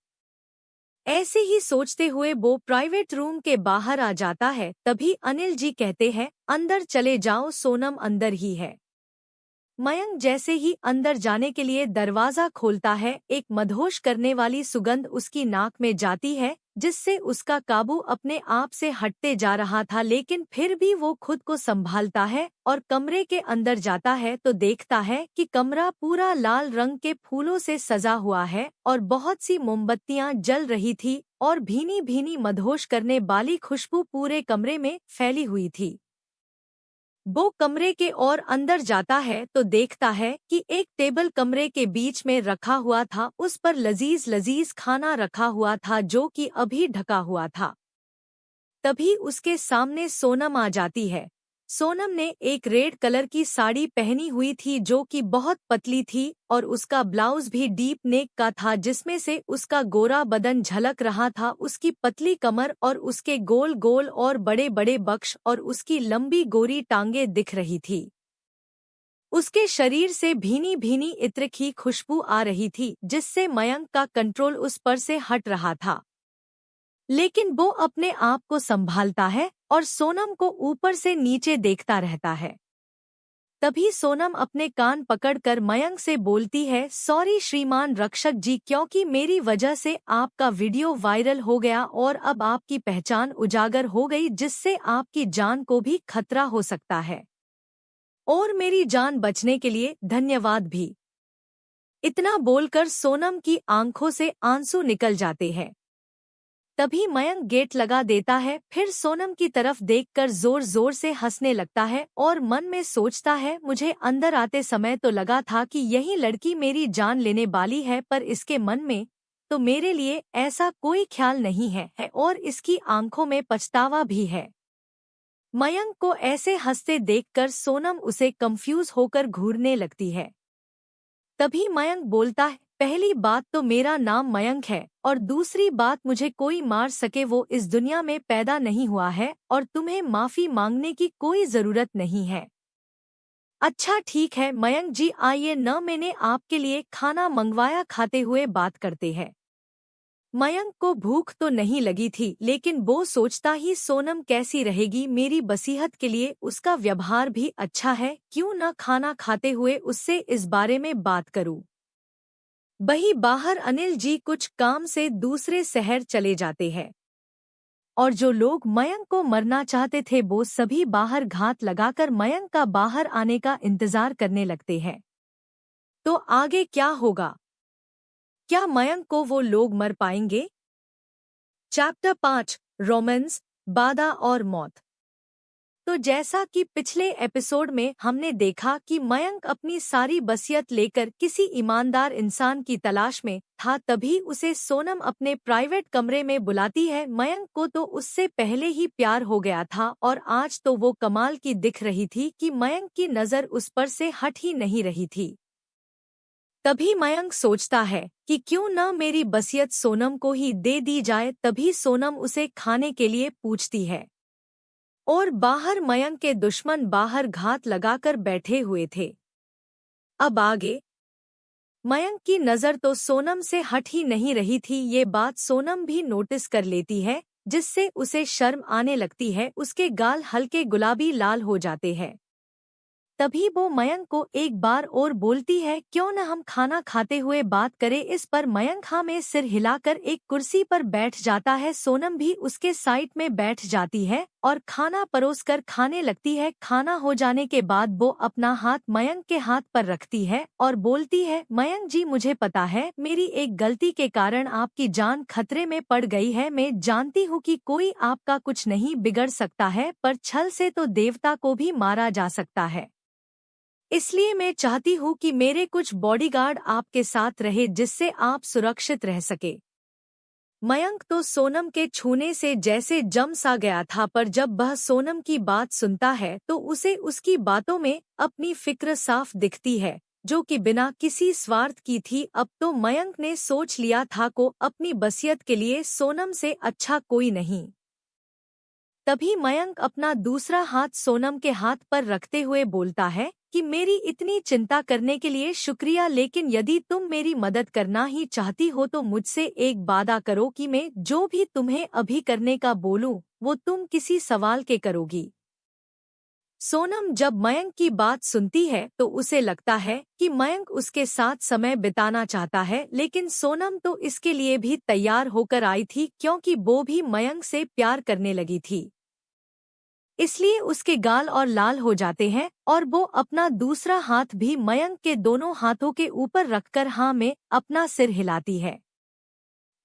ऐसे ही सोचते हुए वो प्राइवेट रूम के बाहर आ जाता है। तभी अनिल जी कहते हैं, अंदर चले जाओ, सोनम अंदर ही है। मयंक जैसे ही अंदर जाने के लिए दरवाजा खोलता है, एक मदहोश करने वाली सुगंध उसकी नाक में जाती है, जिससे उसका काबू अपने आप से हटते जा रहा था, लेकिन फिर भी वो खुद को संभालता है और कमरे के अंदर जाता है तो देखता है कि कमरा पूरा लाल रंग के फूलों से सजा हुआ है और बहुत सी मोमबत्तियां जल रही थी और भीनी भीनी मदहोश करने वाली खुशबू पूरे कमरे में फैली हुई थी। वो कमरे के और अंदर जाता है तो देखता है कि एक टेबल कमरे के बीच में रखा हुआ था, उस पर लजीज लजीज खाना रखा हुआ था जो कि अभी ढका हुआ था। तभी उसके सामने सोनम आ जाती है। सोनम ने एक रेड कलर की साड़ी पहनी हुई थी जो कि बहुत पतली थी और उसका ब्लाउज भी डीप नेक का था, जिसमें से उसका गोरा बदन झलक रहा था, उसकी पतली कमर और उसके गोल गोल और बड़े बड़े बक्श और उसकी लंबी गोरी टांगे दिख रही थी। उसके शरीर से भीनी भीनी इत्र की खुशबू आ रही थी, जिससे मयंक का कंट्रोल उस पर से हट रहा था, लेकिन वो अपने आप को संभालता है और सोनम को ऊपर से नीचे देखता रहता है। तभी सोनम अपने कान पकड़कर मयंक से बोलती है, सॉरी श्रीमान रक्षक जी, क्योंकि मेरी वजह से आपका वीडियो वायरल हो गया और अब आपकी पहचान उजागर हो गई, जिससे आपकी जान को भी खतरा हो सकता है और मेरी जान बचने के लिए धन्यवाद भी। इतना बोलकर सोनम की आंखों से आंसू निकल जाते हैं। तभी मयंक गेट लगा देता है, फिर सोनम की तरफ देखकर जोर जोर से हंसने लगता है और मन में सोचता है, मुझे अंदर आते समय तो लगा था कि यही लड़की मेरी जान लेने वाली है, पर इसके मन में तो मेरे लिए ऐसा कोई ख्याल नहीं है और इसकी आंखों में पछतावा भी है। मयंक को ऐसे हंसते देखकर सोनम उसे कंफ्यूज होकर घूरने लगती है। तभी मयंक बोलता है, पहली बात तो मेरा नाम मयंक है और दूसरी बात, मुझे कोई मार सके वो इस दुनिया में पैदा नहीं हुआ है और तुम्हें माफी मांगने की कोई जरूरत नहीं है। अच्छा ठीक है मयंक जी, आइए न, मैंने आपके लिए खाना मंगवाया, खाते हुए बात करते हैं। मयंक को भूख तो नहीं लगी थी, लेकिन वो सोचता ही सोनम कैसी रहेगी मेरी बसीहत के लिए, उसका व्यवहार भी अच्छा है, क्यों न खाना खाते हुए उससे इस बारे में बात करूं। वहीं बाहर अनिल जी कुछ काम से दूसरे शहर चले जाते हैं और जो लोग मयंक को मरना चाहते थे वो सभी बाहर घात लगाकर मयंक का बाहर आने का इंतजार करने लगते हैं। तो आगे क्या होगा? क्या मयंक को वो लोग मर पाएंगे? चैप्टर 5 रोमांस, बाधा और मौत। तो जैसा कि पिछले एपिसोड में हमने देखा कि मयंक अपनी सारी बसियत लेकर किसी ईमानदार इंसान की तलाश में था, तभी उसे सोनम अपने प्राइवेट कमरे में बुलाती है। मयंक को तो उससे पहले ही प्यार हो गया था और आज तो वो कमाल की दिख रही थी कि मयंक की नज़र उस पर से हट ही नहीं रही थी। तभी मयंक सोचता है कि क्यों न मेरी बसियत सोनम को ही दे दी जाए। तभी सोनम उसे खाने के लिए पूछती है और बाहर मयंक के दुश्मन बाहर घात लगाकर बैठे हुए थे। अब आगे मयंक की नज़र तो सोनम से हट ही नहीं रही थी। ये बात सोनम भी नोटिस कर लेती है, जिससे उसे शर्म आने लगती है। उसके गाल हल्के गुलाबी लाल हो जाते हैं। तभी वो मयंक को एक बार और बोलती है, क्यों न हम खाना खाते हुए बात करें। इस पर मयंक हाँ में सिर हिलाकर एक कुर्सी पर बैठ जाता है। सोनम भी उसके साइड में बैठ जाती है और खाना परोसकर खाने लगती है। खाना हो जाने के बाद वो अपना हाथ मयंक के हाथ पर रखती है और बोलती है, मयंक जी मुझे पता है मेरी एक गलती के कारण आपकी जान खतरे में पड़ गई है। मैं जानती हूँ कि कोई आपका कुछ नहीं बिगड़ सकता है, पर छल से तो देवता को भी मारा जा सकता है। इसलिए मैं चाहती हूँ कि मेरे कुछ बॉडीगार्ड आपके साथ रहे, जिससे आप सुरक्षित रह सके। मयंक तो सोनम के छूने से जैसे जम सा गया था, पर जब वह सोनम की बात सुनता है तो उसे उसकी बातों में अपनी फिक्र साफ दिखती है, जो कि बिना किसी स्वार्थ की थी। अब तो मयंक ने सोच लिया था को अपनी बसियत के लिए सोनम से अच्छा कोई नहीं। तभी मयंक अपना दूसरा हाथ सोनम के हाथ पर रखते हुए बोलता है कि मेरी इतनी चिंता करने के लिए शुक्रिया, लेकिन यदि तुम मेरी मदद करना ही चाहती हो तो मुझसे एक वादा करो कि मैं जो भी तुम्हें अभी करने का बोलूं वो तुम किसी सवाल के करोगी। सोनम जब मयंक की बात सुनती है तो उसे लगता है कि मयंक उसके साथ समय बिताना चाहता है, लेकिन सोनम तो इसके लिए भी तैयार होकर आई थी, क्योंकि वो भी मयंक से प्यार करने लगी थी। इसलिए उसके गाल और लाल हो जाते हैं और वो अपना दूसरा हाथ भी मयंक के दोनों हाथों के ऊपर रखकर हाँ में अपना सिर हिलाती है।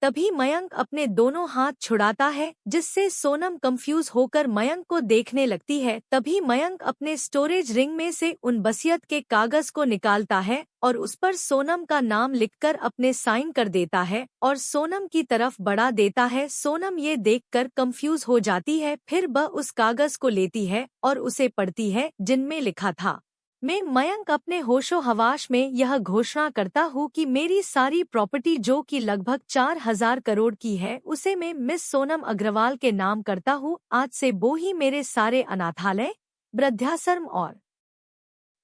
तभी मयंक अपने दोनों हाथ छुड़ाता है, जिससे सोनम कंफ्यूज होकर मयंक को देखने लगती है। तभी मयंक अपने स्टोरेज रिंग में से उन बसियत के कागज को निकालता है और उस पर सोनम का नाम लिखकर अपने साइन कर देता है और सोनम की तरफ बढ़ा देता है। सोनम ये देखकर कंफ्यूज हो जाती है, फिर वह उस कागज को लेती है और उसे पढ़ती है, जिनमें लिखा था, मैं मयंक अपने होशो हवास में यह घोषणा करता हूँ कि मेरी सारी प्रॉपर्टी जो कि लगभग 4,000 करोड़ की है, उसे मैं मिस सोनम अग्रवाल के नाम करता हूँ। आज से वो ही मेरे सारे अनाथालय, वृद्धाश्रम और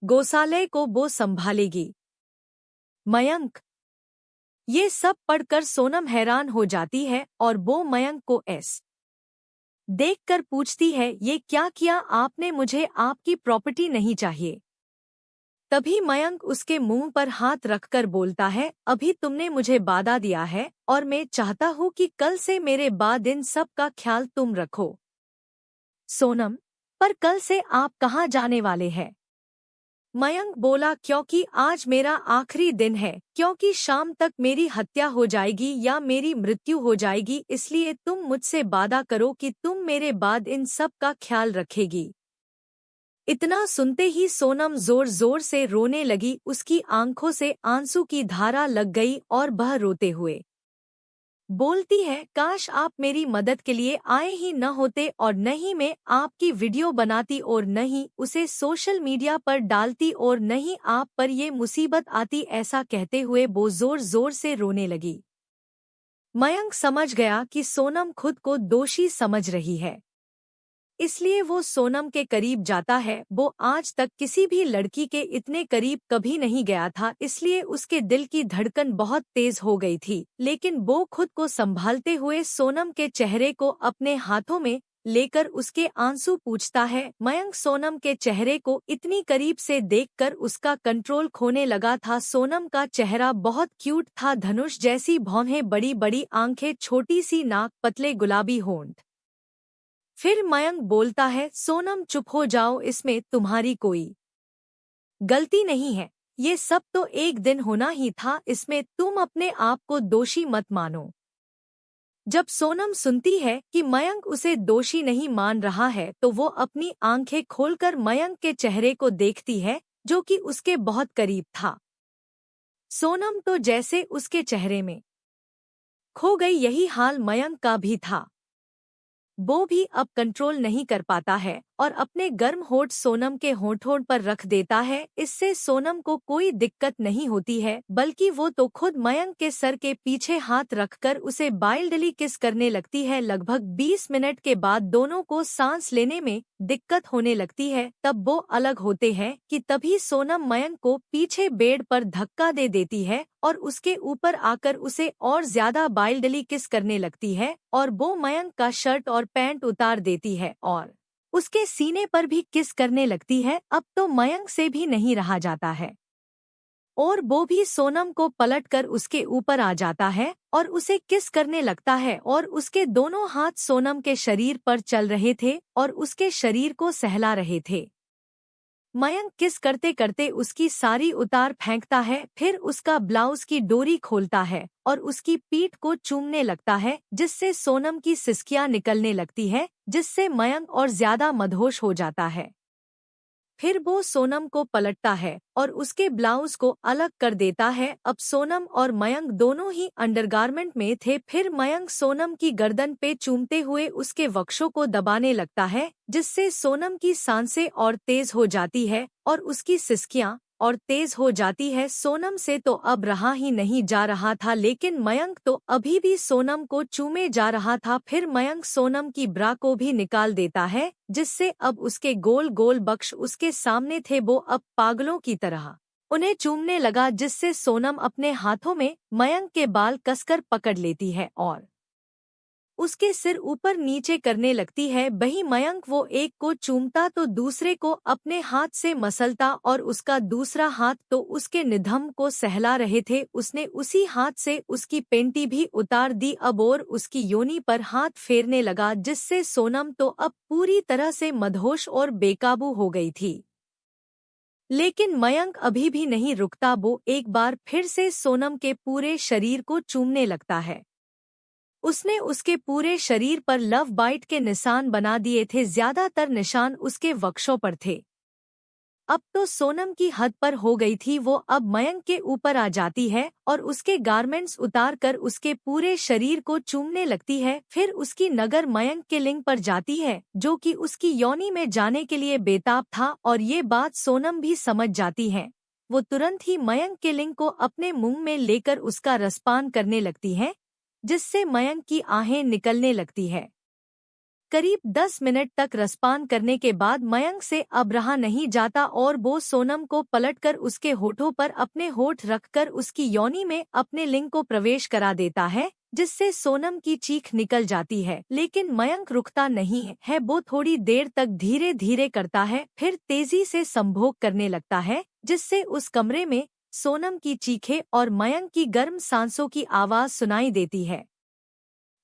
गौशाले को वो संभालेगी। मयंक ये सब पढ़कर सोनम हैरान हो जाती है और वो मयंक को देखकर पूछती है, ये क्या किया आपने, मुझे आपकी प्रॉपर्टी नहीं चाहिए। तभी मयंक उसके मुंह पर हाथ रखकर बोलता है, अभी तुमने मुझे वादा दिया है और मैं चाहता हूँ कि कल से मेरे बाद इन सब का ख्याल तुम रखो। सोनम, पर कल से आप कहाँ जाने वाले हैं? मयंक बोला, क्योंकि आज मेरा आखिरी दिन है, क्योंकि शाम तक मेरी हत्या हो जाएगी या मेरी मृत्यु हो जाएगी, इसलिए तुम मुझसे वादा करो कि तुम मेरे बाद इन सब का ख्याल रखेगी। इतना सुनते ही सोनम जोर जोर से रोने लगी। उसकी आंखों से आंसू की धारा लग गई और वह रोते हुए बोलती है, काश आप मेरी मदद के लिए आए ही न होते और न ही मैं आपकी वीडियो बनाती और न ही उसे सोशल मीडिया पर डालती और न ही आप पर ये मुसीबत आती। ऐसा कहते हुए वो जोर जोर से रोने लगी। मयंक समझ गया कि सोनम खुद को दोषी समझ रही है, इसलिए वो सोनम के करीब जाता है। वो आज तक किसी भी लड़की के इतने करीब कभी नहीं गया था, इसलिए उसके दिल की धड़कन बहुत तेज हो गई थी, लेकिन वो खुद को संभालते हुए सोनम के चेहरे को अपने हाथों में लेकर उसके आंसू पूछता है। मयंक सोनम के चेहरे को इतनी करीब से देखकर उसका कंट्रोल खोने लगा था। सोनम का चेहरा बहुत क्यूट था, धनुष जैसी भौहें, बड़ी बड़ी आंखें, छोटी सी नाक, पतले गुलाबी होंठ। फिर मयंक बोलता है, सोनम चुप हो जाओ, इसमें तुम्हारी कोई गलती नहीं है। ये सब तो एक दिन होना ही था, इसमें तुम अपने आप को दोषी मत मानो। जब सोनम सुनती है कि मयंक उसे दोषी नहीं मान रहा है तो वो अपनी आंखें खोलकर मयंक के चेहरे को देखती है, जो कि उसके बहुत करीब था। सोनम तो जैसे उसके चेहरे में खो गई, यही हाल मयंक का भी था। वो भी अब कंट्रोल नहीं कर पाता है और अपने गर्म होठ सोनम के होठों पर रख देता है। इससे सोनम को कोई दिक्कत नहीं होती है, बल्कि वो तो खुद मयंक के सर के पीछे हाथ रखकर उसे वाइल्डली किस करने लगती है। लगभग 20 मिनट के बाद दोनों को सांस लेने में दिक्कत होने लगती है। तब वो अलग होते हैं कि तभी सोनम मयंक को पीछे बेड पर धक्का दे देती है और उसके ऊपर आकर उसे और ज्यादा वाइल्डली किस करने लगती है और वो मयंक का शर्ट और पैंट उतार देती है और उसके सीने पर भी किस करने लगती है। अब तो मयंक से भी नहीं रहा जाता है और वो भी सोनम को पलटकर उसके ऊपर आ जाता है और उसे किस करने लगता है और उसके दोनों हाथ सोनम के शरीर पर चल रहे थे और उसके शरीर को सहला रहे थे। मयंक किस करते करते उसकी साड़ी उतार फेंकता है, फिर उसका ब्लाउज की डोरी खोलता है और उसकी पीठ को चूमने लगता है, जिससे सोनम की सिसकियां निकलने लगती है, जिससे मयंक और ज्यादा मदहोश हो जाता है। फिर वो सोनम को पलटता है और उसके ब्लाउज को अलग कर देता है। अब सोनम और मयंक दोनों ही अंडरगारमेंट में थे। फिर मयंक सोनम की गर्दन पे चूमते हुए उसके वक्षों को दबाने लगता है, जिससे सोनम की सांसें और तेज हो जाती है और उसकी सिसकियां और तेज हो जाती है। सोनम से तो अब रहा ही नहीं जा रहा था, लेकिन मयंक तो अभी भी सोनम को चूमे जा रहा था। फिर मयंक सोनम की ब्रा को भी निकाल देता है, जिससे अब उसके गोल गोल बक्श उसके सामने थे। वो अब पागलों की तरह उन्हें चूमने लगा, जिससे सोनम अपने हाथों में मयंक के बाल कसकर पकड़ लेती है और उसके सिर ऊपर नीचे करने लगती है। वही मयंक वो एक को चूमता तो दूसरे को अपने हाथ से मसलता और उसका दूसरा हाथ तो उसके निधम को सहला रहे थे। उसने उसी हाथ से उसकी पेंटी भी उतार दी अब और उसकी योनि पर हाथ फेरने लगा, जिससे सोनम तो अब पूरी तरह से मदहोश और बेकाबू हो गई थी। लेकिन मयंक अभी भी नहीं रुकता, वो एक बार फिर से सोनम के पूरे शरीर को चूमने लगता है। उसने उसके पूरे शरीर पर लव बाइट के निशान बना दिए थे, ज्यादातर निशान उसके वक्षों पर थे। अब तो सोनम की हद पर हो गई थी, वो अब मयंक के ऊपर आ जाती है और उसके गारमेंट्स उतार कर उसके पूरे शरीर को चूमने लगती है। फिर उसकी नज़र मयंक के लिंग पर जाती है, जो कि उसकी योनि में जाने के लिए बेताब था और ये बात सोनम भी समझ जाती है। वो तुरंत ही मयंक के लिंग को अपने मुंह में लेकर उसका रसपान करने लगती है, जिससे मयंक की आहें निकलने लगती है। करीब 10 मिनट तक रसपान करने के बाद मयंक से अब रहा नहीं जाता और वो सोनम को पलटकर उसके होठों पर अपने होठ रखकर उसकी योनि में अपने लिंग को प्रवेश करा देता है, जिससे सोनम की चीख निकल जाती है। लेकिन मयंक रुकता नहीं है, वो थोड़ी देर तक धीरे धीरे करता है, फिर तेजी से संभोग करने लगता है, जिससे उस कमरे में सोनम की चीखें और मयंक की गर्म सांसों की आवाज सुनाई देती है।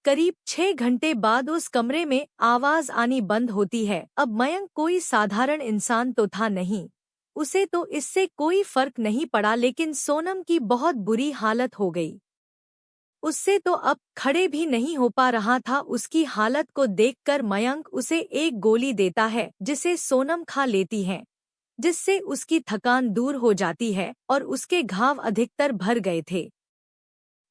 करीब 6 घंटे बाद उस कमरे में आवाज आनी बंद होती है। अब मयंक कोई साधारण इंसान तो था नहीं, उसे तो इससे कोई फर्क नहीं पड़ा, लेकिन सोनम की बहुत बुरी हालत हो गई। उससे तो अब खड़े भी नहीं हो पा रहा था। उसकी हालत को देखकर मयंक उसे एक गोली देता है, जिसे सोनम खा लेती है, जिससे उसकी थकान दूर हो जाती है और उसके घाव अधिकतर भर गए थे।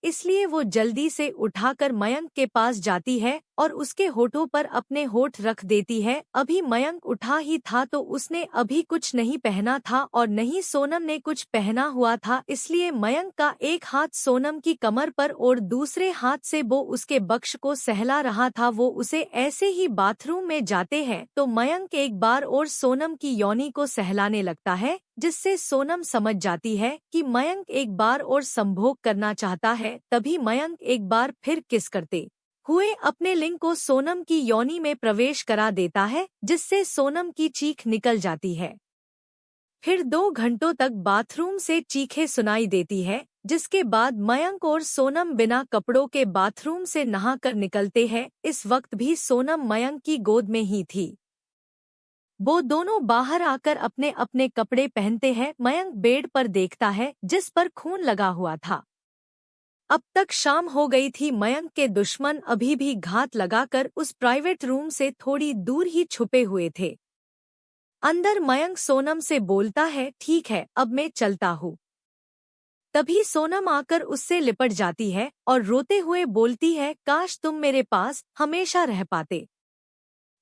इसलिए वो जल्दी से उठाकर मयंक के पास जाती है और उसके होठों पर अपने होठ रख देती है। अभी मयंक उठा ही था तो उसने अभी कुछ नहीं पहना था और नहीं सोनम ने कुछ पहना हुआ था, इसलिए मयंक का एक हाथ सोनम की कमर पर और दूसरे हाथ से वो उसके बक्श को सहला रहा था। वो उसे ऐसे ही बाथरूम में जाते हैं तो मयंक एक बार और सोनम की योनि को सहलाने लगता है, जिससे सोनम समझ जाती है कि मयंक एक बार और संभोग करना चाहता है। तभी मयंक एक बार फिर किस करते हुए अपने लिंग को सोनम की योनि में प्रवेश करा देता है, जिससे सोनम की चीख निकल जाती है। फिर 2 घंटों तक बाथरूम से चीखें सुनाई देती है, जिसके बाद मयंक और सोनम बिना कपड़ों के बाथरूम से नहाकर निकलते हैं। इस वक्त भी सोनम मयंक की गोद में ही थी। वो दोनों बाहर आकर अपने अपने कपड़े पहनते हैं। मयंक बेड पर देखता है जिस पर खून लगा हुआ था। अब तक शाम हो गई थी। मयंक के दुश्मन अभी भी घात लगाकर उस प्राइवेट रूम से थोड़ी दूर ही छुपे हुए थे। अंदर मयंक सोनम से बोलता है, ठीक है, अब मैं चलता हूँ। तभी सोनम आकर उससे लिपट जाती है और रोते हुए बोलती है, काश तुम मेरे पास हमेशा रह पाते।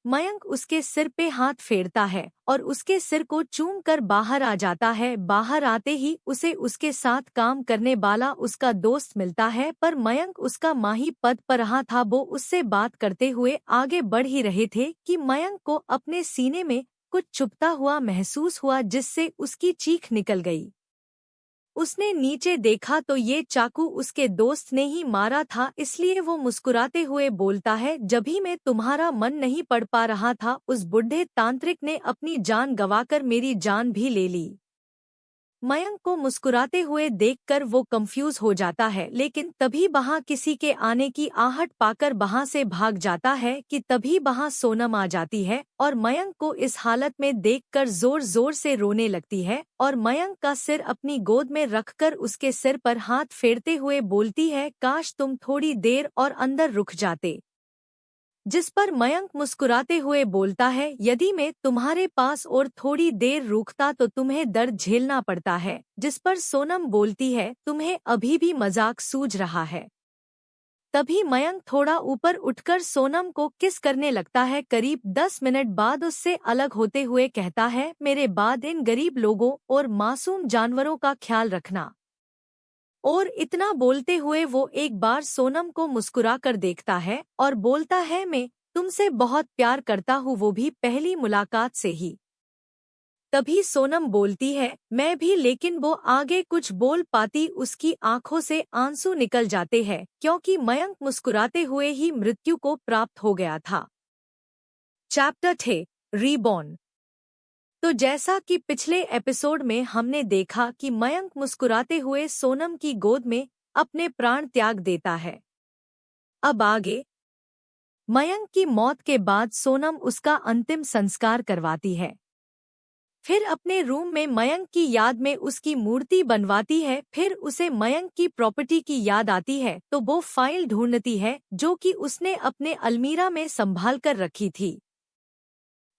मयंक उसके सिर पे हाथ फेरता है और उसके सिर को चूम कर बाहर आ जाता है। बाहर आते ही उसे उसके साथ काम करने वाला उसका दोस्त मिलता है, पर मयंक उसका माही पद पर रहा था। वो उससे बात करते हुए आगे बढ़ ही रहे थे कि मयंक को अपने सीने में कुछ चुभता हुआ महसूस हुआ, जिससे उसकी चीख निकल गई। उसने नीचे देखा तो ये चाकू उसके दोस्त ने ही मारा था, इसलिए वो मुस्कुराते हुए बोलता है, जब ही मैं तुम्हारा मन नहीं पढ़ पा रहा था, उस बुढ़े तांत्रिक ने अपनी जान गंवाकर मेरी जान भी ले ली। मयंक को मुस्कुराते हुए देखकर वो कंफ्यूज हो जाता है, लेकिन तभी वहाँ किसी के आने की आहट पाकर वहाँ से भाग जाता है कि तभी वहाँ सोनम आ जाती है और मयंक को इस हालत में देखकर जोर जोर से रोने लगती है और मयंक का सिर अपनी गोद में रखकर उसके सिर पर हाथ फेरते हुए बोलती है, काश तुम थोड़ी देर और अंदर रुक जाते। जिस पर मयंक मुस्कुराते हुए बोलता है, यदि मैं तुम्हारे पास और थोड़ी देर रुकता तो तुम्हें दर्द झेलना पड़ता है। जिस पर सोनम बोलती है, तुम्हें अभी भी मजाक सूझ रहा है। तभी मयंक थोड़ा ऊपर उठकर सोनम को किस करने लगता है। करीब 10 मिनट बाद उससे अलग होते हुए कहता है, मेरे बाद इन गरीब लोगों और मासूम जानवरों का ख्याल रखना। और इतना बोलते हुए वो एक बार सोनम को मुस्कुराकर देखता है और बोलता है, मैं तुमसे बहुत प्यार करता हूँ, वो भी पहली मुलाकात से ही। तभी सोनम बोलती है, मैं भी, लेकिन वो आगे कुछ बोल पाती उसकी आंखों से आंसू निकल जाते हैं, क्योंकि मयंक मुस्कुराते हुए ही मृत्यु को प्राप्त हो गया था। Chapter 6 reborn. तो जैसा कि पिछले एपिसोड में हमने देखा कि मयंक मुस्कुराते हुए सोनम की गोद में अपने प्राण त्याग देता है। अब आगे मयंक की मौत के बाद सोनम उसका अंतिम संस्कार करवाती है। फिर अपने रूम में मयंक की याद में उसकी मूर्ति बनवाती है। फिर उसे मयंक की प्रॉपर्टी की याद आती है तो वो फाइल ढूंढती है जो कि उसने अपने अलमीरा में संभाल कर रखी थी।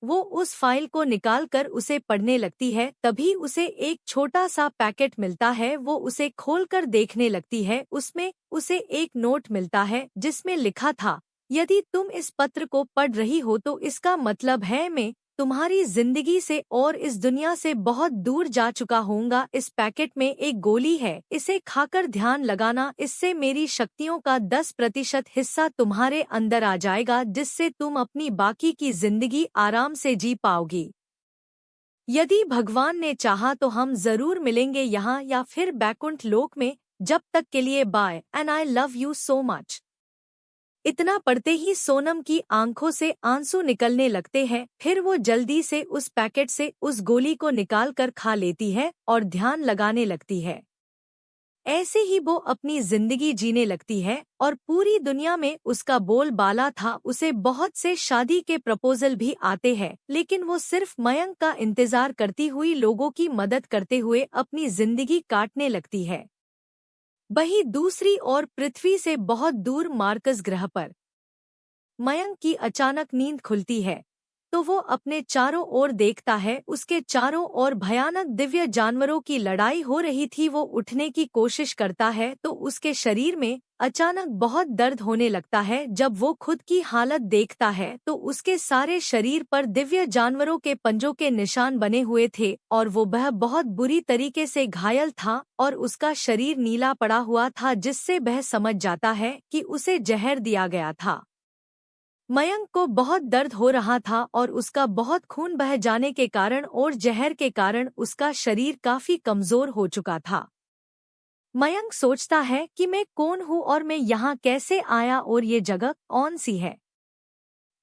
वो उस फाइल को निकालकर उसे पढ़ने लगती है। तभी उसे एक छोटा सा पैकेट मिलता है। वो उसे खोलकर देखने लगती है। उसमें उसे एक नोट मिलता है जिसमें लिखा था, यदि तुम इस पत्र को पढ़ रही हो तो इसका मतलब है मैं तुम्हारी जिंदगी से और इस दुनिया से बहुत दूर जा चुका होऊंगा। इस पैकेट में एक गोली है, इसे खाकर ध्यान लगाना, इससे मेरी शक्तियों का 10% हिस्सा तुम्हारे अंदर आ जाएगा, जिससे तुम अपनी बाकी की जिंदगी आराम से जी पाओगी। यदि भगवान ने चाहा तो हम जरूर मिलेंगे यहाँ या फिर बैकुंठ लोक में। जब तक के लिए bye and I love you so much. इतना पढ़ते ही सोनम की आंखों से आंसू निकलने लगते हैं। फिर वो जल्दी से उस पैकेट से उस गोली को निकालकर खा लेती है और ध्यान लगाने लगती है। ऐसे ही वो अपनी जिंदगी जीने लगती है और पूरी दुनिया में उसका बोलबाला था। उसे बहुत से शादी के प्रपोजल भी आते हैं, लेकिन वो सिर्फ मयंक का इंतजार करती हुई लोगों की मदद करते हुए अपनी जिंदगी काटने लगती है। वहीं दूसरी ओर पृथ्वी से बहुत दूर मार्कस ग्रह पर मयंक की अचानक नींद खुलती है तो वो अपने चारों ओर देखता है। उसके चारों ओर भयानक दिव्य जानवरों की लड़ाई हो रही थी। वो उठने की कोशिश करता है तो उसके शरीर में अचानक बहुत दर्द होने लगता है। जब वो खुद की हालत देखता है तो उसके सारे शरीर पर दिव्य जानवरों के पंजों के निशान बने हुए थे और वह बहुत बुरी तरीके से घायल था और उसका शरीर नीला पड़ा हुआ था, जिससे वह समझ जाता है कि उसे जहर दिया गया था। मयंक को बहुत दर्द हो रहा था और उसका बहुत खून बह जाने के कारण और जहर के कारण उसका शरीर काफी कमजोर हो चुका था। मयंक सोचता है कि मैं कौन हूँ और मैं यहाँ कैसे आया और ये जगह कौन सी है।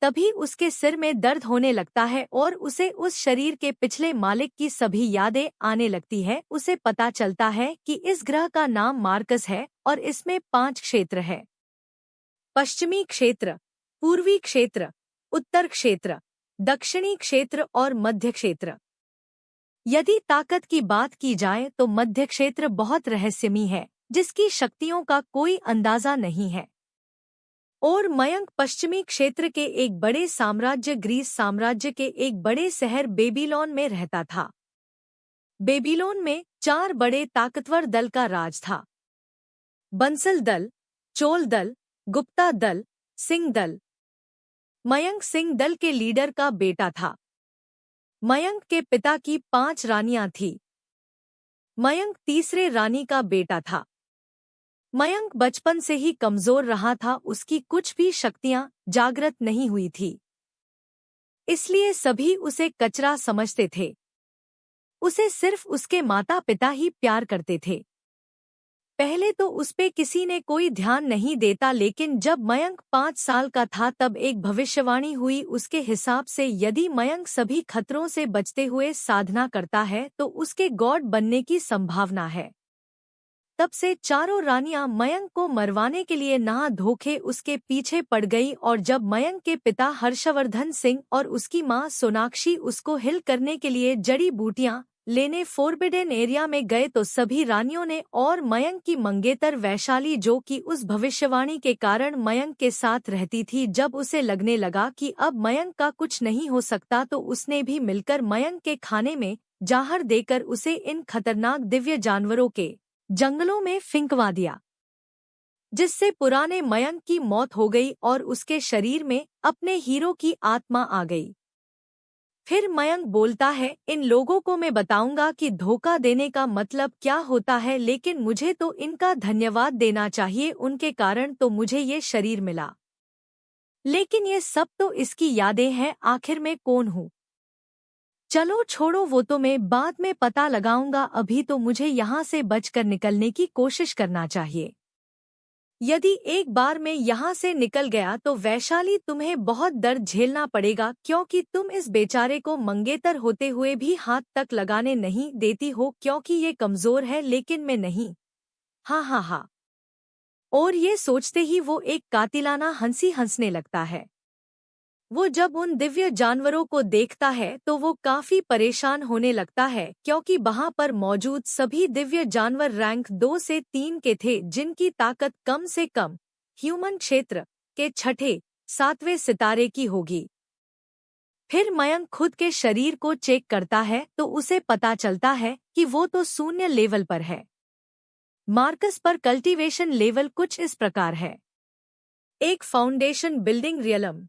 तभी उसके सिर में दर्द होने लगता है और उसे उस शरीर के पिछले मालिक की सभी यादें आने लगती है। उसे पता चलता है कि इस ग्रह का नाम मार्कस है और इसमें 5 क्षेत्र है: पश्चिमी क्षेत्र, पूर्वी क्षेत्र, उत्तर क्षेत्र, दक्षिणी क्षेत्र और मध्य क्षेत्र। यदि ताकत की बात की जाए तो मध्य क्षेत्र बहुत रहस्यमयी है, जिसकी शक्तियों का कोई अंदाजा नहीं है। और मयंक पश्चिमी क्षेत्र के एक बड़े साम्राज्य ग्रीस साम्राज्य के एक बड़े शहर बेबीलोन में रहता था। बेबीलोन में 4 बड़े ताकतवर दल का राज था: बंसल दल, चोल दल, गुप्ता दल, सिंह दल। मयंक सिंह दल के लीडर का बेटा था। मयंक के पिता की 5 रानियां थीं। मयंक तीसरे रानी का बेटा था। मयंक बचपन से ही कमजोर रहा था, उसकी कुछ भी शक्तियां जागृत नहीं हुई थी, इसलिए सभी उसे कचरा समझते थे। उसे सिर्फ उसके माता पिता ही प्यार करते थे। पहले तो उस पे किसी ने कोई ध्यान नहीं देता, लेकिन जब मयंक 5 साल का था तब एक भविष्यवाणी हुई। उसके हिसाब से यदि मयंक सभी खतरों से बचते हुए साधना करता है तो उसके गॉड बनने की संभावना है। तब से चारों रानियां मयंक को मरवाने के लिए नहा धोखे उसके पीछे पड़ गई, और जब मयंक के पिता हर्षवर्धन सिंह और उसकी मां सोनाक्षी उसको हिल करने के लिए जड़ी बूटियां लेने फोरबिडन एरिया में गए तो सभी रानियों ने और मयंक की मंगेतर वैशाली, जो कि उस भविष्यवाणी के कारण मयंक के साथ रहती थी, जब उसे लगने लगा कि अब मयंक का कुछ नहीं हो सकता तो उसने भी मिलकर मयंक के खाने में जहर देकर उसे इन खतरनाक दिव्य जानवरों के जंगलों में फिंकवा दिया, जिससे पुराने मयंक की मौत हो गई और उसके शरीर में अपने हीरो की आत्मा आ गई। फिर मयंक बोलता है, इन लोगों को मैं बताऊंगा कि धोखा देने का मतलब क्या होता है, लेकिन मुझे तो इनका धन्यवाद देना चाहिए, उनके कारण तो मुझे ये शरीर मिला। लेकिन ये सब तो इसकी यादें हैं, आखिर में कौन हूँ? चलो छोड़ो, वो तो मैं बाद में पता लगाऊंगा, अभी तो मुझे यहाँ से बचकर निकलने की कोशिश करना चाहिए। यदि एक बार मैं यहाँ से निकल गया तो वैशाली तुम्हें बहुत दर्द झेलना पड़ेगा, क्योंकि तुम इस बेचारे को मंगेतर होते हुए भी हाथ तक लगाने नहीं देती हो, क्योंकि ये कमजोर है, लेकिन मैं नहीं। हाँ हाँ हाँ। और ये सोचते ही वो एक कातिलाना हंसी हंसने लगता है। वो जब उन दिव्य जानवरों को देखता है तो वो काफी परेशान होने लगता है, क्योंकि वहां पर मौजूद सभी दिव्य जानवर रैंक 2 से 3 के थे, जिनकी ताकत कम से कम ह्यूमन क्षेत्र के 6, 7वें सितारे की होगी। फिर मयंक खुद के शरीर को चेक करता है तो उसे पता चलता है कि वो तो 0 लेवल पर है। मार्कस पर कल्टीवेशन लेवल कुछ इस प्रकार है: 1 foundation building realm,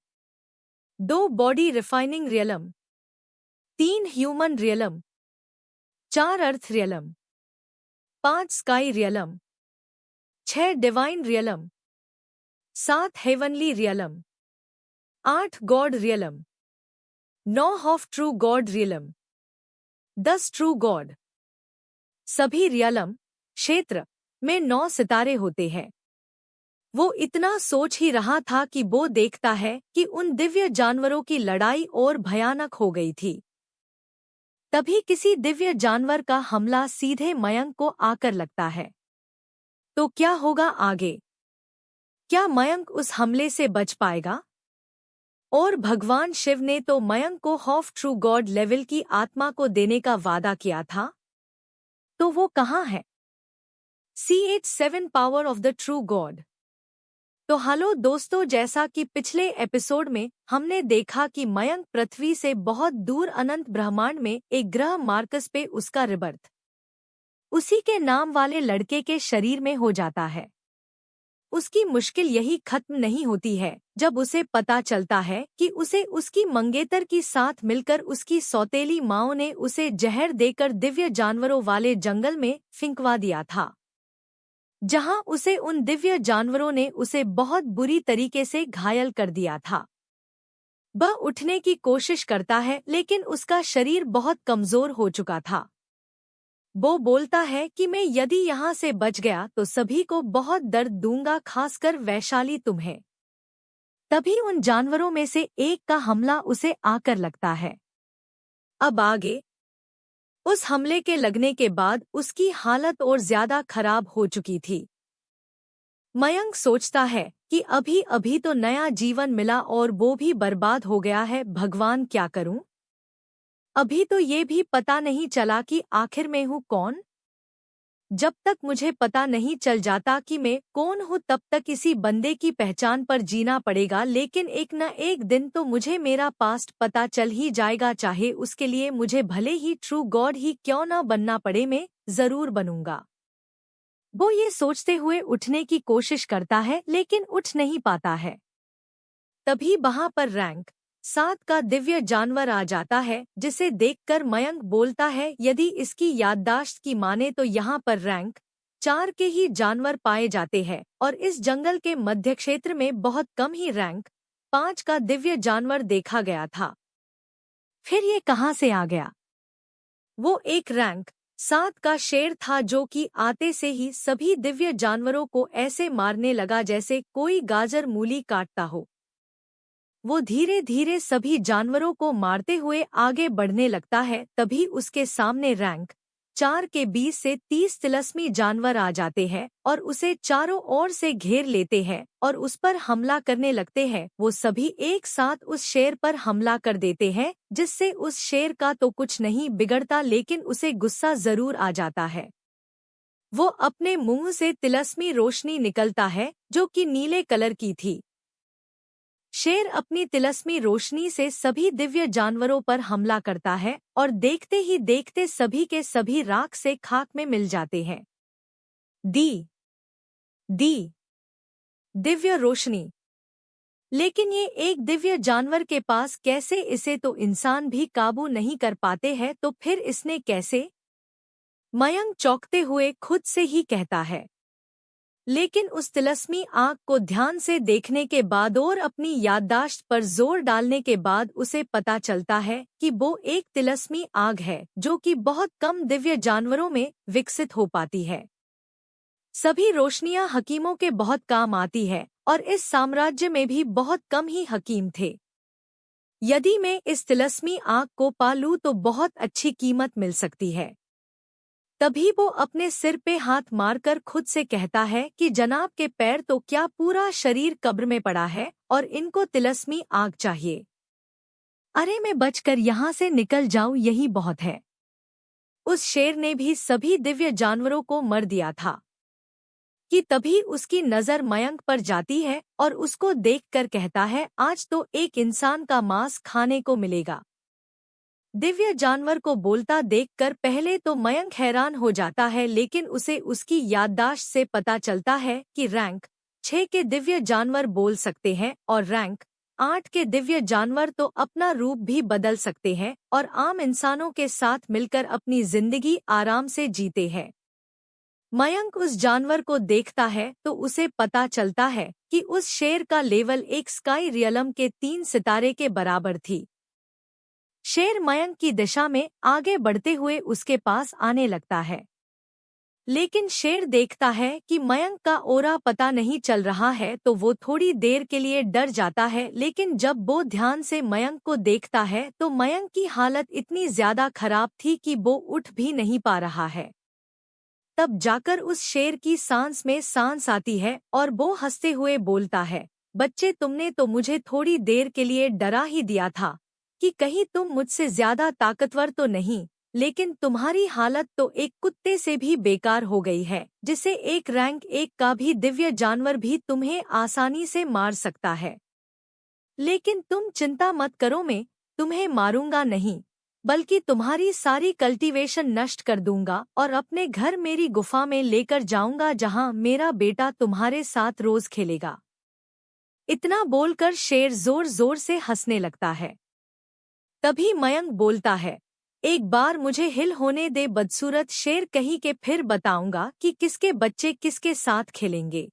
2 body refining realm, 3 human realm, 4 earth realm, 5 sky realm, 6 divine realm, 7 heavenly realm, 8 God realm, 9 of true God realm, 10 true God. सभी रियलम क्षेत्र में 9 सितारे होते हैं। वो इतना सोच ही रहा था कि वो देखता है कि उन दिव्य जानवरों की लड़ाई और भयानक हो गई थी। तभी किसी दिव्य जानवर का हमला सीधे मयंक को आकर लगता है। तो क्या होगा आगे? क्या मयंक उस हमले से बच पाएगा? और भगवान शिव ने तो मयंक को ऑफ ट्रू गॉड लेवल की आत्मा को देने का वादा किया था, तो वो कहाँ है? CH7 power of the true God. तो हेलो दोस्तों, जैसा कि पिछले एपिसोड में हमने देखा कि मयंक पृथ्वी से बहुत दूर अनंत ब्रह्मांड में एक ग्रह मार्कस पे उसका रिबर्थ उसी के नाम वाले लड़के के शरीर में हो जाता है। उसकी मुश्किल यही खत्म नहीं होती है जब उसे पता चलता है कि उसे उसकी मंगेतर की साथ मिलकर उसकी सौतेली माओ ने उसे जहर देकर दिव्य जानवरों वाले जंगल में फिंकवा दिया था, जहां उसे उन दिव्य जानवरों ने उसे बहुत बुरी तरीके से घायल कर दिया था। वह उठने की कोशिश करता है, लेकिन उसका शरीर बहुत कमजोर हो चुका था। वो बोलता है कि मैं यदि यहाँ से बच गया तो सभी को बहुत दर्द दूंगा, खासकर वैशाली तुम्हें। तभी उन जानवरों में से एक का हमला उसे आकर लगता है। अब आगे, उस हमले के लगने के बाद उसकी हालत और ज्यादा खराब हो चुकी थी। मयंक सोचता है कि अभी अभी तो नया जीवन मिला और वो भी बर्बाद हो गया है, भगवान क्या करूं? अभी तो ये भी पता नहीं चला कि आखिर मैं हूं कौन। जब तक मुझे पता नहीं चल जाता कि मैं कौन हूं तब तक इसी बंदे की पहचान पर जीना पड़ेगा, लेकिन एक न एक दिन तो मुझे मेरा पास्ट पता चल ही जाएगा, चाहे उसके लिए मुझे भले ही ट्रू गॉड ही क्यों न बनना पड़े, मैं जरूर बनूंगा। वो ये सोचते हुए उठने की कोशिश करता है लेकिन उठ नहीं पाता है। तभी वहां पर रैंक 7 का दिव्य जानवर आ जाता है, जिसे देखकर मयंक बोलता है यदि इसकी याददाश्त की माने तो यहाँ पर रैंक 4 के ही जानवर पाए जाते हैं और इस जंगल के मध्य क्षेत्र में बहुत कम ही रैंक 5 का दिव्य जानवर देखा गया था। फिर ये कहाँ से आ गया? वो एक रैंक 7 का शेर था जो कि आते से ही सभी दिव्य जानवरों को ऐसे मारने लगा जैसे कोई गाजर मूली काटता हो। वो धीरे धीरे सभी जानवरों को मारते हुए आगे बढ़ने लगता है। तभी उसके सामने रैंक 4 के 20 से 30 तिलस्मी जानवर आ जाते हैं और उसे चारों ओर से घेर लेते हैं और उस पर हमला करने लगते हैं। वो सभी एक साथ उस शेर पर हमला कर देते हैं, जिससे उस शेर का तो कुछ नहीं बिगड़ता, लेकिन उसे गुस्सा जरूर आ जाता है। वो अपने मुंह से तिलस्मी रोशनी निकलता है जो कि नीले कलर की थी। शेर अपनी तिलस्मी रोशनी से सभी दिव्य जानवरों पर हमला करता है और देखते ही देखते सभी के सभी राख से खाक में मिल जाते हैं। दी दिव्य रोशनी। लेकिन ये एक दिव्य जानवर के पास कैसे? इसे तो इंसान भी काबू नहीं कर पाते हैं, तो फिर इसने कैसे? मयंक चौंकते हुए खुद से ही कहता है। लेकिन उस तिलस्मी आग को ध्यान से देखने के बाद और अपनी याददाश्त पर जोर डालने के बाद उसे पता चलता है कि वो एक तिलस्मी आग है जो कि बहुत कम दिव्य जानवरों में विकसित हो पाती है। सभी रोशनियां हकीमों के बहुत काम आती है और इस साम्राज्य में भी बहुत कम ही हकीम थे। यदि मैं इस तिलस्मी आग को पा लूं तो बहुत अच्छी कीमत मिल सकती है। तभी वो अपने सिर पे हाथ मारकर खुद से कहता है कि जनाब के पैर तो क्या पूरा शरीर कब्र में पड़ा है और इनको तिलस्मी आग चाहिए। अरे मैं बचकर यहाँ से निकल जाऊं, यही बहुत है। उस शेर ने भी सभी दिव्य जानवरों को मर दिया था कि तभी उसकी नजर मयंक पर जाती है और उसको देखकर कहता है आज तो एक इंसान का मांस खाने को मिलेगा। दिव्य जानवर को बोलता देखकर पहले तो मयंक हैरान हो जाता है, लेकिन उसे उसकी याददाश्त से पता चलता है कि रैंक 6 के दिव्य जानवर बोल सकते हैं और रैंक 8 के दिव्य जानवर तो अपना रूप भी बदल सकते हैं और आम इंसानों के साथ मिलकर अपनी जिंदगी आराम से जीते हैं। मयंक उस जानवर को देखता है तो उसे पता चलता है कि उस शेर का लेवल एक स्काई रियलम के 3 सितारे के बराबर थी। शेर मयंक की दिशा में आगे बढ़ते हुए उसके पास आने लगता है, लेकिन शेर देखता है कि मयंक का ओरा पता नहीं चल रहा है तो वो थोड़ी देर के लिए डर जाता है, लेकिन जब वो ध्यान से मयंक को देखता है तो मयंक की हालत इतनी ज्यादा खराब थी कि वो उठ भी नहीं पा रहा है। तब जाकर उस शेर की सांस में सांस आती है और वो हंसते हुए बोलता है, बच्चे तुमने तो मुझे थोड़ी देर के लिए डरा ही दिया था कि कहीं तुम मुझसे ज्यादा ताकतवर तो नहीं, लेकिन तुम्हारी हालत तो एक कुत्ते से भी बेकार हो गई है, जिसे एक रैंक 1 का भी दिव्य जानवर भी तुम्हें आसानी से मार सकता है। लेकिन तुम चिंता मत करो, मैं तुम्हें मारूंगा नहीं, बल्कि तुम्हारी सारी कल्टीवेशन नष्ट कर दूंगा और अपने घर मेरी गुफा में लेकर जाऊंगा, जहां मेरा बेटा तुम्हारे साथ रोज खेलेगा। इतना बोलकर शेर जोर जोर से हंसने लगता है। तभी मयंक बोलता है, एक बार मुझे हिल होने दे बदसूरत शेर, कहीं के फिर बताऊंगा कि किसके बच्चे किसके साथ खेलेंगे।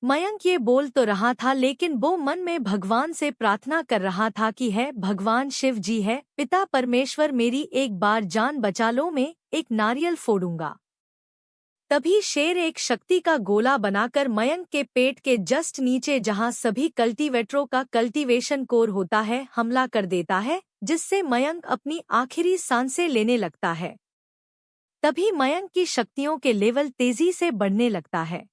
मयंक ये बोल तो रहा था, लेकिन वो मन में भगवान से प्रार्थना कर रहा था कि है भगवान शिव जी है, पिता परमेश्वर, मेरी एक बार जान बचा लो, मैं एक नारियल फोड़ूंगा। तभी शेर एक शक्ति का गोला बनाकर मयंक के पेट के जस्ट नीचे, जहां सभी कल्टीवेटरों का कल्टीवेशन कोर होता है, हमला कर देता है, जिससे मयंक अपनी आखिरी सांसें लेने लगता है। तभी मयंक की शक्तियों के लेवल तेजी से बढ़ने लगता है।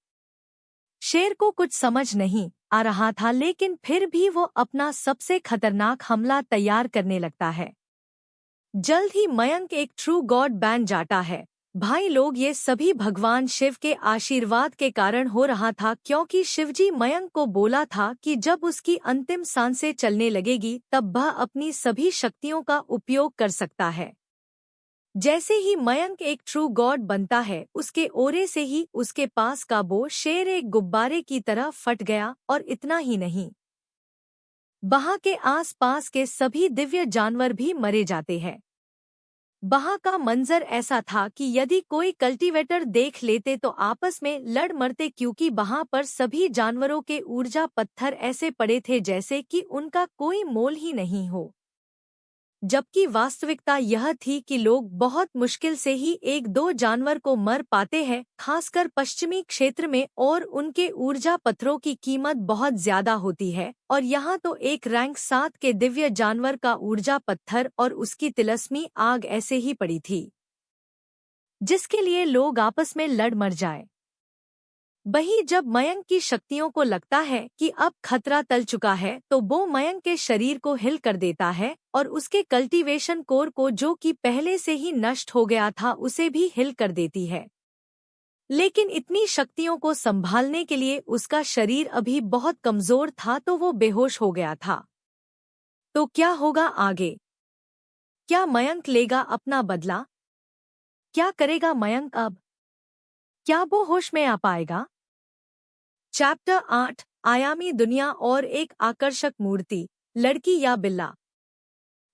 शेर को कुछ समझ नहीं आ रहा था, लेकिन फिर भी वो अपना सबसे खतरनाक हमला तैयार करने लगता है। जल्द ही मयंक एक ट्रू गॉड बन जाता है। भाई लोग, ये सभी भगवान शिव के आशीर्वाद के कारण हो रहा था, क्योंकि शिवजी मयंक को बोला था कि जब उसकी अंतिम सांसें चलने लगेगी तब वह अपनी सभी शक्तियों का उपयोग कर सकता है। जैसे ही मयंक एक ट्रू गॉड बनता है, उसके ओरे से ही उसके पास का वो शेर एक गुब्बारे की तरह फट गया। और इतना ही नहीं, वहां के आस-पास के सभी दिव्य जानवर भी मरे जाते हैं। वहां का मंजर ऐसा था कि यदि कोई कल्टीवेटर देख लेते तो आपस में लड़ मरते, क्योंकि वहां पर सभी जानवरों के ऊर्जा पत्थर ऐसे पड़े थे जैसे कि उनका कोई मोल ही नहीं हो। जबकि वास्तविकता यह थी कि लोग बहुत मुश्किल से ही एक दो जानवर को मर पाते हैं, खासकर पश्चिमी क्षेत्र में, और उनके ऊर्जा पत्थरों की कीमत बहुत ज्यादा होती है। और यहाँ तो एक रैंक 7 के दिव्य जानवर का ऊर्जा पत्थर और उसकी तिलस्मी आग ऐसे ही पड़ी थी, जिसके लिए लोग आपस में लड़ मर जाए। वहीं जब मयंक की शक्तियों को लगता है कि अब खतरा टल चुका है, तो वो मयंक के शरीर को हिल कर देता है और उसके कल्टीवेशन कोर को, जो कि पहले से ही नष्ट हो गया था, उसे भी हिल कर देती है। लेकिन इतनी शक्तियों को संभालने के लिए उसका शरीर अभी बहुत कमजोर था, तो वो बेहोश हो गया था। तो क्या होगा आगे? क्या मयंक लेगा अपना बदला? क्या करेगा मयंक अब? क्या वो होश में आ पाएगा? चैप्टर 8, आयामी दुनिया और एक आकर्षक मूर्ति, लड़की या बिल्ला।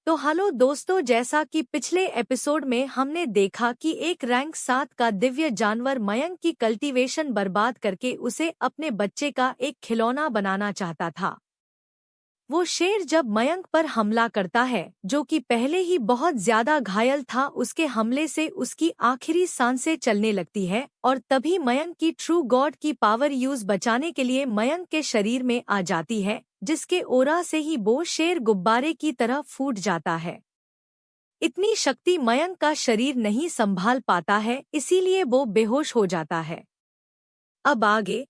तो हेलो दोस्तों, जैसा कि पिछले एपिसोड में हमने देखा कि एक रैंक 7 का दिव्य जानवर मयंक की कल्टीवेशन बर्बाद करके उसे अपने बच्चे का एक खिलौना बनाना चाहता था। वो शेर जब मयंक पर हमला करता है, जो कि पहले ही बहुत ज्यादा घायल था, उसके हमले से उसकी आखिरी सांसें चलने लगती है। और तभी मयंक की ट्रू गॉड की पावर यूज बचाने के लिए मयंक के शरीर में आ जाती है, जिसके ओरा से ही वो शेर गुब्बारे की तरह फूट जाता है। इतनी शक्ति मयंक का शरीर नहीं संभाल पाता है, इसीलिए वो बेहोश हो जाता है। अब आगे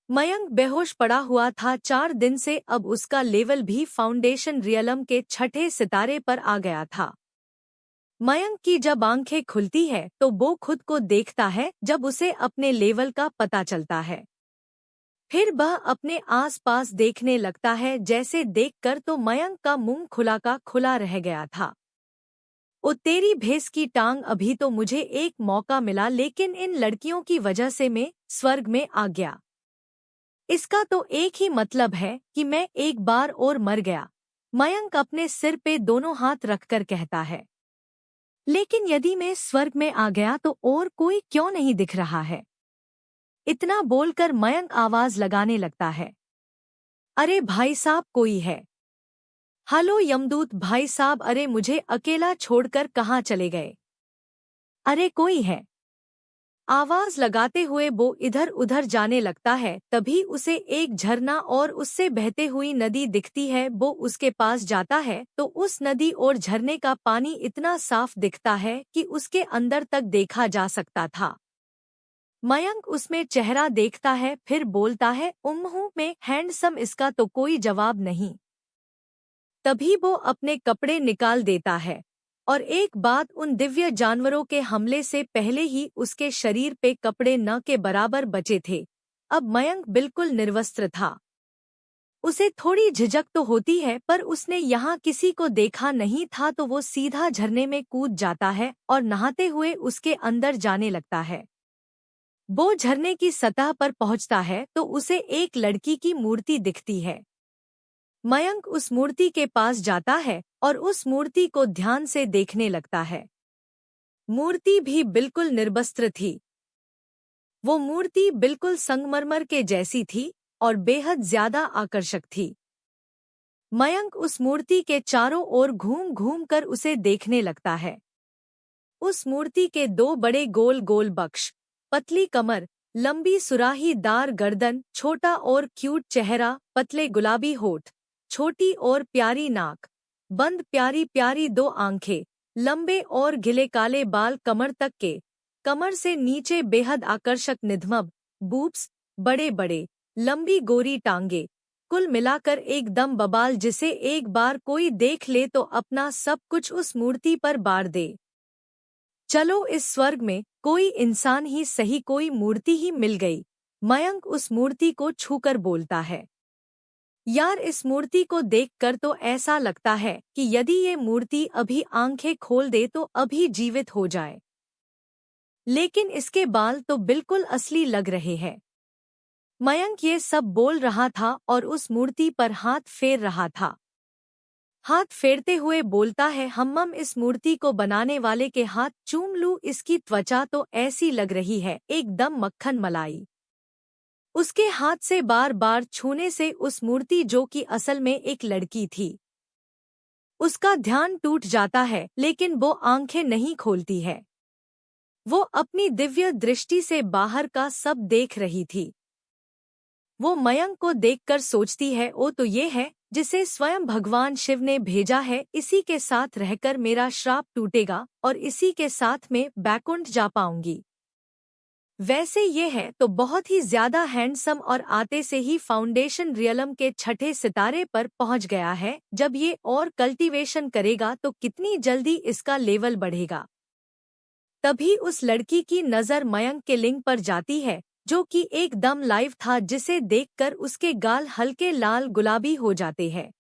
मयंक बेहोश पड़ा हुआ था 4 दिन से। अब उसका लेवल भी फाउंडेशन रियलम के 6ठे सितारे पर आ गया था। मयंक की जब आंखें खुलती है तो वो खुद को देखता है, जब उसे अपने लेवल का पता चलता है। फिर वह अपने आसपास देखने लगता है, जैसे देखकर तो मयंक का मुंह खुला का खुला रह गया था। ओ तेरी भैंस की टांग, अभी तो मुझे एक मौका मिला, लेकिन इन लड़कियों की वजह से मैं स्वर्ग में आ गया। इसका तो एक ही मतलब है कि मैं एक बार और मर गया। मयंक अपने सिर पे दोनों हाथ रखकर कहता है। लेकिन यदि मैं स्वर्ग में आ गया तो और कोई क्यों नहीं दिख रहा है? इतना बोलकर मयंक आवाज लगाने लगता है। अरे भाई साहब, कोई है? हेलो यमदूत भाई साहब, अरे मुझे अकेला छोड़कर कहाँ चले गए? अरे कोई है? आवाज लगाते हुए वो इधर उधर जाने लगता है। तभी उसे एक झरना और उससे बहते हुई नदी दिखती है। वो उसके पास जाता है तो उस नदी और झरने का पानी इतना साफ दिखता है कि उसके अंदर तक देखा जा सकता था। मयंक उसमें चेहरा देखता है, फिर बोलता है, उम्हू में हैंडसम, इसका तो कोई जवाब नहीं। तभी वो अपने कपड़े निकाल देता है। और एक बात, उन दिव्य जानवरों के हमले से पहले ही उसके शरीर पे कपड़े न के बराबर बचे थे। अब मयंक बिल्कुल निर्वस्त्र था। उसे थोड़ी झिझक तो होती है, पर उसने यहाँ किसी को देखा नहीं था, तो वो सीधा झरने में कूद जाता है और नहाते हुए उसके अंदर जाने लगता है। वो झरने की सतह पर पहुँचता है तो उसे एक लड़की की मूर्ति दिखती है। मयंक उस मूर्ति के पास जाता है और उस मूर्ति को ध्यान से देखने लगता है। मूर्ति भी बिल्कुल निर्वस्त्र थी। वो मूर्ति बिल्कुल संगमरमर के जैसी थी और बेहद ज्यादा आकर्षक थी। मयंक उस मूर्ति के चारों ओर घूम घूम कर उसे देखने लगता है। उस मूर्ति के 2 बड़े गोल गोल बक्श पतली कमर, लंबी सुराहीदार गर्दन, छोटा और क्यूट चेहरा, पतले गुलाबी होठ, छोटी और प्यारी नाक, बंद प्यारी प्यारी दो आंखें, लंबे और घिले काले बाल कमर तक के, कमर से नीचे बेहद आकर्षक निधमब, बूब्स, बड़े बड़े, लंबी गोरी टांगे, कुल मिलाकर एकदम बबाल जिसे एक बार कोई देख ले तो अपना सब कुछ उस मूर्ति पर बार दे। चलो इस स्वर्ग में कोई इंसान ही सही, कोई मूर्ति ही मिल गई। मयंक उस मूर्ति को छूकर बोलता है, यार इस मूर्ति को देखकर तो ऐसा लगता है कि यदि ये मूर्ति अभी आंखें खोल दे तो अभी जीवित हो जाए। लेकिन इसके बाल तो बिल्कुल असली लग रहे हैं। मयंक ये सब बोल रहा था और उस मूर्ति पर हाथ फेर रहा था। हाथ फेरते हुए बोलता है, हम्मम इस मूर्ति को बनाने वाले के हाथ चूम लूं, इसकी त्वचा तो ऐसी लग रही है एकदम मक्खन मलाई। उसके हाथ से बार बार छूने से उस मूर्ति जो कि असल में एक लड़की थी, उसका ध्यान टूट जाता है, लेकिन वो आंखें नहीं खोलती है। वो अपनी दिव्य दृष्टि से बाहर का सब देख रही थी। वो मयंक को देखकर सोचती है, ओ तो ये है जिसे स्वयं भगवान शिव ने भेजा है, इसी के साथ रहकर मेरा श्राप टूटेगा और इसी के साथ में बैकुंठ जा पाऊंगी। वैसे ये है तो बहुत ही ज्यादा हैंडसम और आते से ही फाउंडेशन रियलम के छठे सितारे पर पहुंच गया है। जब ये और कल्टीवेशन करेगा तो कितनी जल्दी इसका लेवल बढ़ेगा। तभी उस लड़की की नज़र मयंक के लिंग पर जाती है जो कि एकदम लाइव था, जिसे देखकर उसके गाल हल्के लाल गुलाबी हो जाते हैं।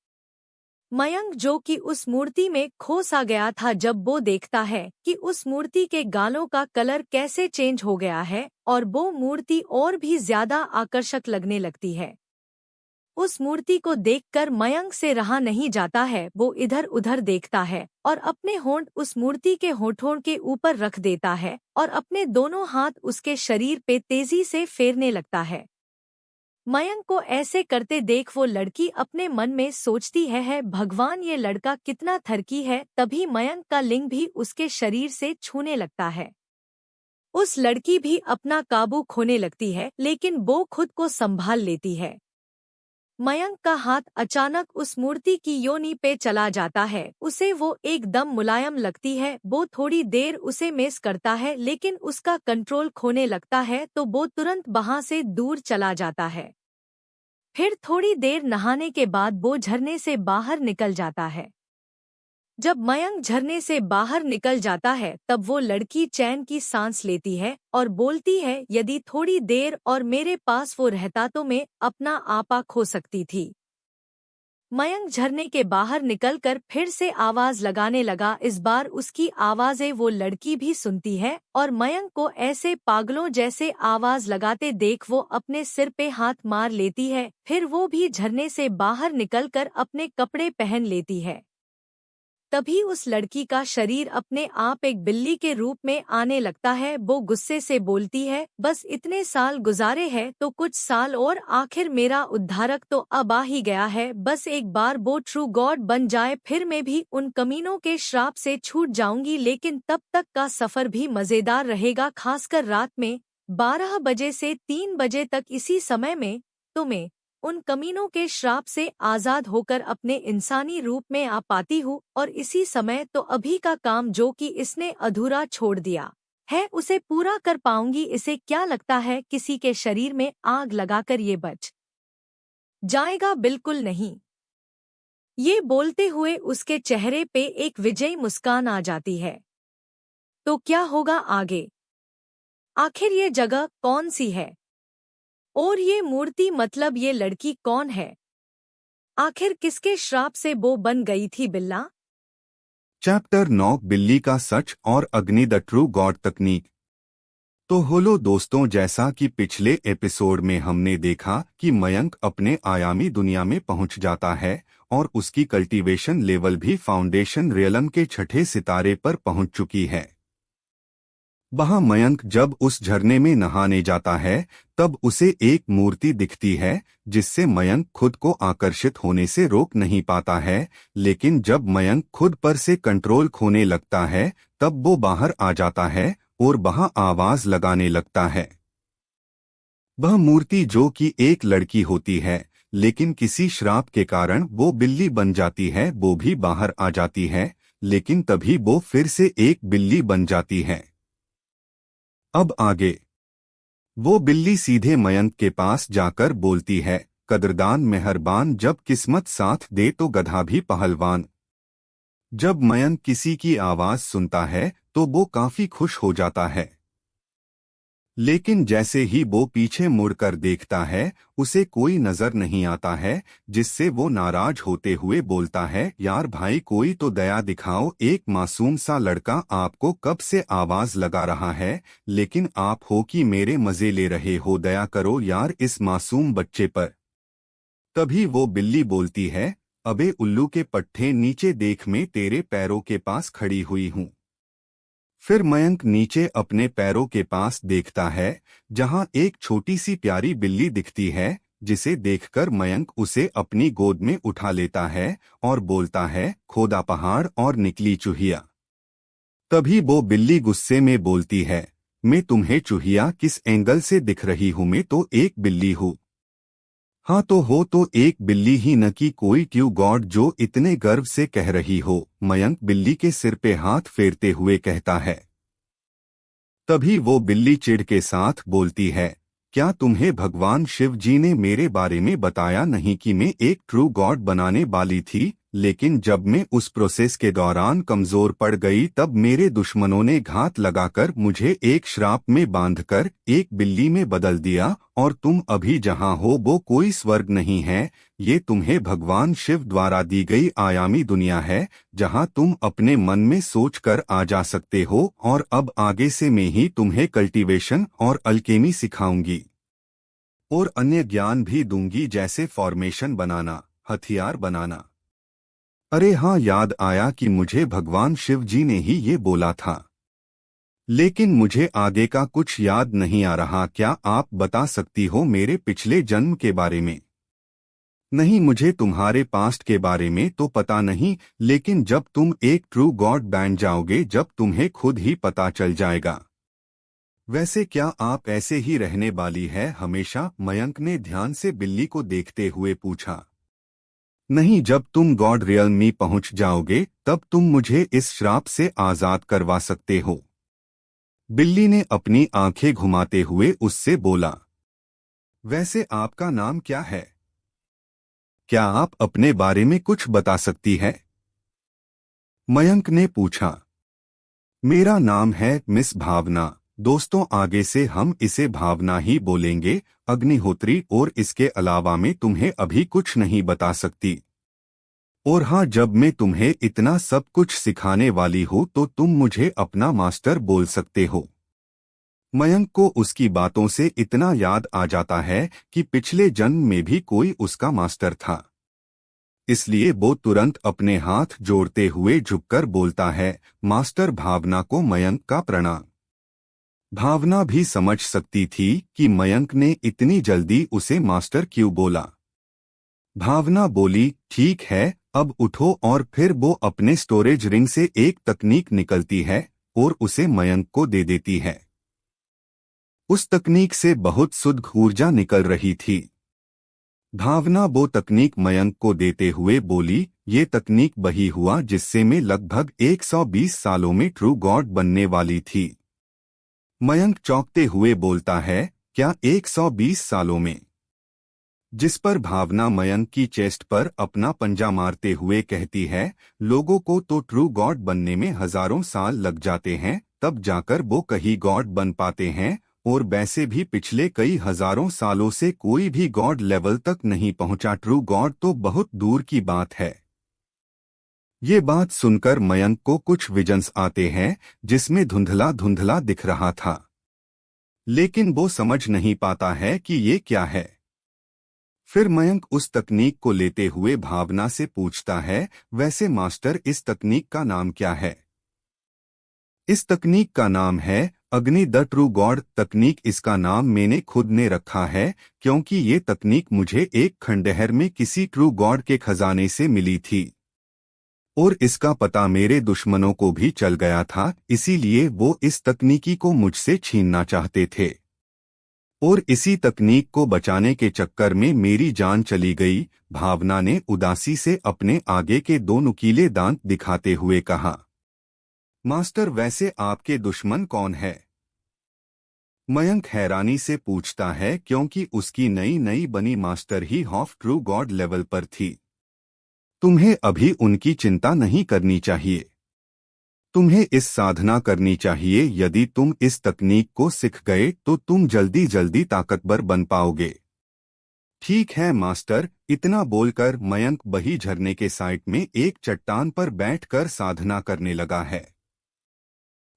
मयंक जो कि उस मूर्ति में खो सा गया था, जब वो देखता है कि उस मूर्ति के गालों का कलर कैसे चेंज हो गया है और वो मूर्ति और भी ज्यादा आकर्षक लगने लगती है। उस मूर्ति को देखकर मयंक से रहा नहीं जाता है। वो इधर उधर देखता है और अपने होंठ उस मूर्ति के होठों के ऊपर रख देता है और अपने दोनों हाथ उसके शरीर पे तेजी से फेरने लगता है। मयंक को ऐसे करते देख वो लड़की अपने मन में सोचती है भगवान ये लड़का कितना थरकी है। तभी मयंक का लिंग भी उसके शरीर से छूने लगता है। उस लड़की भी अपना काबू खोने लगती है, लेकिन वो खुद को संभाल लेती है। मयंक का हाथ अचानक उस मूर्ति की योनि पे चला जाता है। उसे वो एकदम मुलायम लगती है। वो थोड़ी देर उसे मेस करता है, लेकिन उसका कंट्रोल खोने लगता है तो वो तुरंत वहां से दूर चला जाता है। फिर थोड़ी देर नहाने के बाद वो झरने से बाहर निकल जाता है। जब मयंक झरने से बाहर निकल जाता है तब वो लड़की चैन की सांस लेती है और बोलती है, यदि थोड़ी देर और मेरे पास वो रहता तो मैं अपना आपा खो सकती थी। मयंक झरने के बाहर निकलकर फिर से आवाज लगाने लगा। इस बार उसकी आवाजें वो लड़की भी सुनती है और मयंक को ऐसे पागलों जैसे आवाज लगाते देख वो अपने सिर पे हाथ मार लेती है। फिर वो भी झरने से बाहर निकलकर अपने कपड़े पहन लेती है। तभी उस लड़की का शरीर अपने आप एक बिल्ली के रूप में आने लगता है। वो गुस्से से बोलती है, बस इतने साल गुजारे हैं तो कुछ साल और, आखिर मेरा उद्धारक तो अब आ ही गया है। बस एक बार वो ट्रू गॉड बन जाए फिर मैं भी उन कमीनों के श्राप से छूट जाऊंगी। लेकिन तब तक का सफर भी मजेदार रहेगा, खासकर रात में 12 बजे से 3 बजे तक। इसी समय में तो मैं उन कमीनों के श्राप से आजाद होकर अपने इंसानी रूप में आ पाती हूँ और इसी समय तो अभी का काम जो कि इसने अधूरा छोड़ दिया है उसे पूरा कर पाऊंगी। इसे क्या लगता है किसी के शरीर में आग लगाकर ये बच जाएगा? बिल्कुल नहीं। ये बोलते हुए उसके चेहरे पे एक विजयी मुस्कान आ जाती है। तो क्या होगा आगे? आखिर ये जगह कौन सी है और ये मूर्ति मतलब ये लड़की कौन है? आखिर किसके श्राप से वो बन गई थी बिल्ला? चैप्टर 9 बिल्ली का सच और अग्नि द ट्रू गॉड तकनीक। तो होलो दोस्तों, जैसा कि पिछले एपिसोड में हमने देखा कि मयंक अपने आयामी दुनिया में पहुंच जाता है और उसकी कल्टीवेशन लेवल भी फाउंडेशन रियलम के छठे सितारे पर पहुंच चुकी है। वहां मयंक जब उस झरने में नहाने जाता है तब उसे एक मूर्ति दिखती है जिससे मयंक खुद को आकर्षित होने से रोक नहीं पाता है। लेकिन जब मयंक खुद पर से कंट्रोल खोने लगता है तब वो बाहर आ जाता है और वहां आवाज लगाने लगता है। वह मूर्ति जो कि एक लड़की होती है, लेकिन किसी श्राप के कारण वो बिल्ली बन जाती है, वो भी बाहर आ जाती है, लेकिन तभी वो फिर से एक बिल्ली बन जाती है। अब आगे वो बिल्ली सीधे मयंक के पास जाकर बोलती है, कदरदान मेहरबान, जब किस्मत साथ दे तो गधा भी पहलवान। जब मयंक किसी की आवाज सुनता है तो वो काफी खुश हो जाता है, लेकिन जैसे ही वो पीछे मुड़कर देखता है उसे कोई नजर नहीं आता है, जिससे वो नाराज होते हुए बोलता है, यार भाई कोई तो दया दिखाओ, एक मासूम सा लड़का आपको कब से आवाज लगा रहा है, लेकिन आप हो कि मेरे मजे ले रहे हो, दया करो यार इस मासूम बच्चे पर। तभी वो बिल्ली बोलती है, अबे उल्लू के पट्टे नीचे देख, मैं तेरे पैरों के पास खड़ी हुई हूँ। फिर मयंक नीचे अपने पैरों के पास देखता है, जहां एक छोटी सी प्यारी बिल्ली दिखती है, जिसे देखकर मयंक उसे अपनी गोद में उठा लेता है और बोलता है, खोदा पहाड़ और निकली चूहिया। तभी वो बिल्ली गुस्से में बोलती है, मैं तुम्हें चूहिया किस एंगल से दिख रही हूं, मैं तो एक बिल्ली हूँ। हाँ तो हो तो एक बिल्ली ही न कि कोई ट्रू गॉड जो इतने गर्व से कह रही हो, मयंक बिल्ली के सिर पे हाथ फेरते हुए कहता है। तभी वो बिल्ली चिढ़ के साथ बोलती है, क्या तुम्हें भगवान शिव जी ने मेरे बारे में बताया नहीं कि मैं एक ट्रू गॉड बनाने वाली थी, लेकिन जब मैं उस प्रोसेस के दौरान कमजोर पड़ गई तब मेरे दुश्मनों ने घात लगाकर मुझे एक श्राप में बांधकर एक बिल्ली में बदल दिया, और तुम अभी जहां हो वो कोई स्वर्ग नहीं है, ये तुम्हें भगवान शिव द्वारा दी गई आयामी दुनिया है, जहां तुम अपने मन में सोचकर आ जा सकते हो, और अब आगे से मैं ही तुम्हें कल्टीवेशन और अल्केमी सिखाऊंगी और अन्य ज्ञान भी दूंगी, जैसे फॉर्मेशन बनाना, हथियार बनाना। अरे हाँ, याद आया कि मुझे भगवान शिव जी ने ही ये बोला था, लेकिन मुझे आगे का कुछ याद नहीं आ रहा, क्या आप बता सकती हो मेरे पिछले जन्म के बारे में? नहीं, मुझे तुम्हारे पास्ट के बारे में तो पता नहीं, लेकिन जब तुम एक ट्रू गॉड बन जाओगे जब तुम्हें खुद ही पता चल जाएगा। वैसे क्या आप ऐसे ही रहने वाली है हमेशा? मयंक ने ध्यान से बिल्ली को देखते हुए पूछा। नहीं, जब तुम गॉड रियल में पहुंच जाओगे तब तुम मुझे इस श्राप से आजाद करवा सकते हो। बिल्ली ने अपनी आंखें घुमाते हुए उससे बोला। वैसे आपका नाम क्या है? क्या आप अपने बारे में कुछ बता सकती है? मयंक ने पूछा। मेरा नाम है मिस भावना। दोस्तों, आगे से हम इसे भावना ही बोलेंगे, अग्निहोत्री, और इसके अलावा मैं तुम्हें अभी कुछ नहीं बता सकती। और हाँ, जब मैं तुम्हें इतना सब कुछ सिखाने वाली हूँ तो तुम मुझे अपना मास्टर बोल सकते हो। मयंक को उसकी बातों से इतना याद आ जाता है कि पिछले जन्म में भी कोई उसका मास्टर था, इसलिए वो तुरंत अपने हाथ जोड़ते हुए झुककर बोलता है, मास्टर भावना को मयंक का प्रणाम। भावना भी समझ सकती थी कि मयंक ने इतनी जल्दी उसे मास्टर क्यों बोला। भावना बोली, ठीक है, अब उठो, और फिर वो अपने स्टोरेज रिंग से एक तकनीक निकलती है और उसे मयंक को दे देती है। उस तकनीक से बहुत शुद्ध ऊर्जा निकल रही थी। भावना वो तकनीक मयंक को देते हुए बोली, ये तकनीक वही हुआ जिससे मैं लगभग 120 सालों में ट्रू गॉड बनने वाली थी। मयंक चौंकते हुए बोलता है, क्या 120 सालों में? जिस पर भावना मयंक की चेस्ट पर अपना पंजा मारते हुए कहती है, लोगों को तो ट्रू गॉड बनने में हजारों साल लग जाते हैं, तब जाकर वो कहीं गॉड बन पाते हैं, और वैसे भी पिछले कई हजारों सालों से कोई भी गॉड लेवल तक नहीं पहुंचा, ट्रू गॉड तो बहुत दूर की बात है। ये बात सुनकर मयंक को कुछ विजन्स आते हैं जिसमें धुंधला धुंधला दिख रहा था, लेकिन वो समझ नहीं पाता है कि ये क्या है। फिर मयंक उस तकनीक को लेते हुए भावना से पूछता है, वैसे मास्टर इस तकनीक का नाम क्या है? इस तकनीक का नाम है अग्नि द ट्रू गॉड तकनीक। इसका नाम मैंने खुद ने रखा है क्योंकि ये तकनीक मुझे एक खंडहर में किसी ट्रू गॉड के खजाने से मिली थी। और इसका पता मेरे दुश्मनों को भी चल गया था, इसीलिए वो इस तकनीकी को मुझसे छीनना चाहते थे। और इसी तकनीक को बचाने के चक्कर में मेरी जान चली गई, भावना ने उदासी से अपने आगे के 2 नुकीले दांत दिखाते हुए कहा। मास्टर, वैसे आपके दुश्मन कौन है? मयंक हैरानी से पूछता है, क्योंकि उसकी नई नई बनी master he of true God level पर थी। तुम्हें अभी उनकी चिंता नहीं करनी चाहिए। तुम्हें इस साधना करनी चाहिए। यदि तुम इस तकनीक को सीख गए तो तुम जल्दी जल्दी ताकतवर बन पाओगे। ठीक है मास्टर, इतना बोलकर मयंक बही झरने के साइड में एक चट्टान पर बैठकर साधना करने लगा है।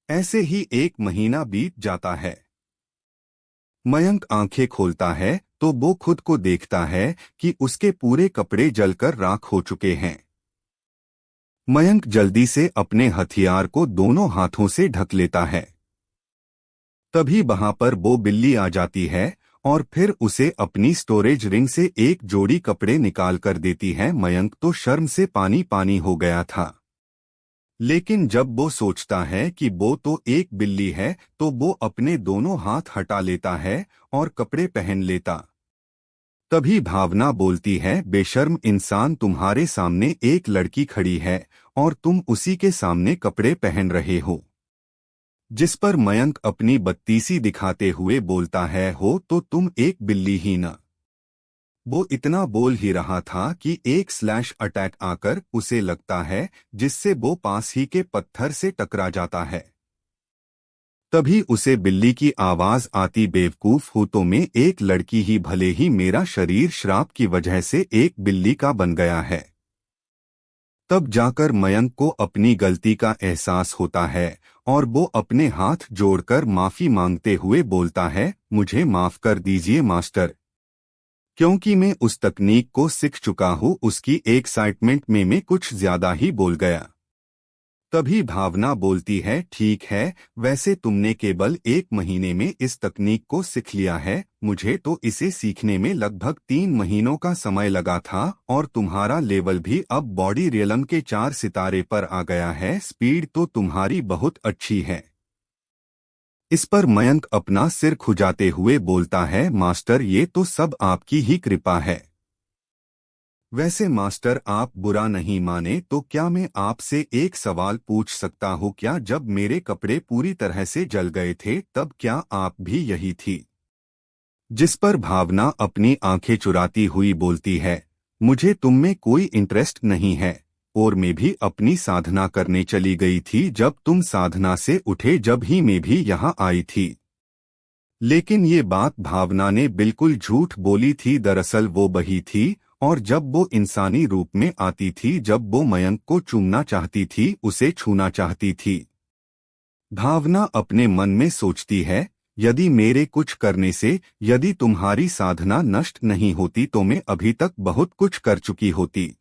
ऐसे ही 1 महीना बीत जाता है। मयंक आंखें खोलता है तो वो खुद को देखता है कि उसके पूरे कपड़े जलकर राख हो चुके हैं। मयंक जल्दी से अपने हथियार को दोनों हाथों से ढक लेता है। तभी वहां पर वो बिल्ली आ जाती है और फिर उसे अपनी स्टोरेज रिंग से एक जोड़ी कपड़े निकाल कर देती है। मयंक तो शर्म से पानी पानी हो गया था, लेकिन जब वो सोचता है कि वो तो एक बिल्ली है तो वो अपने दोनों हाथ हटा लेता है और कपड़े पहन लेता। तभी भावना बोलती है, बेशर्म इंसान, तुम्हारे सामने एक लड़की खड़ी है और तुम उसी के सामने कपड़े पहन रहे हो। जिस पर मयंक अपनी बत्तीसी दिखाते हुए बोलता है, हो तो तुम एक बिल्ली ही ना। वो इतना बोल ही रहा था कि एक स्लैश अटैक आकर उसे लगता है, जिससे वो पास ही के पत्थर से टकरा जाता है। तभी उसे बिल्ली की आवाज आती, बेवकूफ हूं तो मैं एक लड़की ही, भले ही मेरा शरीर श्राप की वजह से एक बिल्ली का बन गया है। तब जाकर मयंक को अपनी गलती का एहसास होता है और वो अपने हाथ जोड़कर माफी मांगते हुए बोलता है, मुझे माफ कर दीजिए मास्टर, क्योंकि मैं उस तकनीक को सीख चुका हूँ। उसकी एक्साइटमेंट में मैं कुछ ज्यादा ही बोल गया। तभी भावना बोलती है, ठीक है, वैसे तुमने केवल 1 महीने में इस तकनीक को सीख लिया है, मुझे तो इसे सीखने में लगभग 3 महीनों का समय लगा था और तुम्हारा लेवल भी अब बॉडी रियलम के 4 सितारे पर आ गया है। स्पीड तो तुम्हारी बहुत अच्छी है। इस पर मयंक अपना सिर खुजाते हुए बोलता है, मास्टर, ये तो सब आपकी ही कृपा है। वैसे मास्टर, आप बुरा नहीं माने तो क्या मैं आपसे एक सवाल पूछ सकता हूँ? क्या जब मेरे कपड़े पूरी तरह से जल गए थे तब क्या आप भी यही थी? जिस पर भावना अपनी आंखें चुराती हुई बोलती है, मुझे तुम में कोई इंटरेस्ट नहीं है और मैं भी अपनी साधना करने चली गई थी। जब तुम साधना से उठे जब ही मैं भी यहाँ आई थी। लेकिन ये बात भावना ने बिल्कुल झूठ बोली थी। दरअसल वो बही थी और जब वो इंसानी रूप में आती थी, जब वो मयंक को चूमना चाहती थी, उसे छूना चाहती थी। भावना अपने मन में सोचती है, यदि मेरे कुछ करने से यदि तुम्हारी साधना नष्ट नहीं होती तो मैं अभी तक बहुत कुछ कर चुकी होती।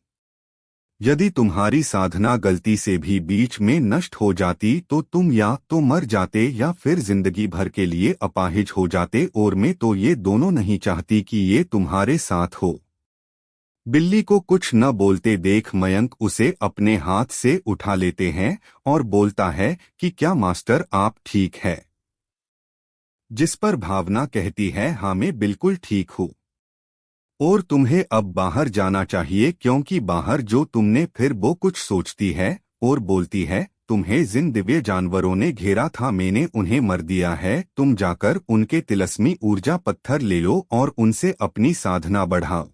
यदि तुम्हारी साधना गलती से भी बीच में नष्ट हो जाती तो तुम या तो मर जाते या फिर जिंदगी भर के लिए अपाहिज हो जाते, और मैं तो ये दोनों नहीं चाहती कि ये तुम्हारे साथ हो। बिल्ली को कुछ न बोलते देख मयंक उसे अपने हाथ से उठा लेते हैं और बोलता है कि क्या मास्टर, आप ठीक है? जिस पर भावना कहती है, हाँ मैं बिल्कुल ठीक हूँ और तुम्हें अब बाहर जाना चाहिए, क्योंकि बाहर जो तुमने, फिर वो कुछ सोचती है और बोलती है, तुम्हें जिन दिव्य जानवरों ने घेरा था मैंने उन्हें मर दिया है। तुम जाकर उनके तिलस्मी ऊर्जा पत्थर ले लो और उनसे अपनी साधना बढ़ाओ।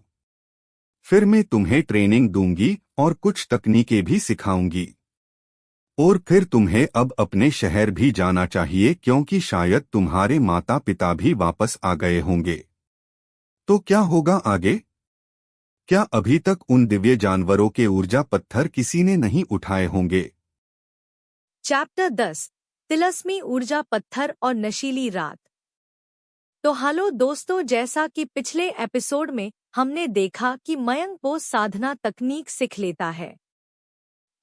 फिर मैं तुम्हें ट्रेनिंग दूंगी और कुछ तकनीकें भी सिखाऊंगी। और फिर तुम्हें अब अपने शहर भी जाना चाहिए, क्योंकि शायद तुम्हारे माता पिता भी वापस आ गए होंगे। तो क्या होगा आगे? क्या अभी तक उन दिव्य जानवरों के ऊर्जा पत्थर किसी ने नहीं उठाए होंगे? चैप्टर 10 तिलस्मी ऊर्जा पत्थर और नशीली रात। तो हेलो दोस्तों, जैसा कि पिछले एपिसोड में हमने देखा कि मयंक वो साधना तकनीक सीख लेता है।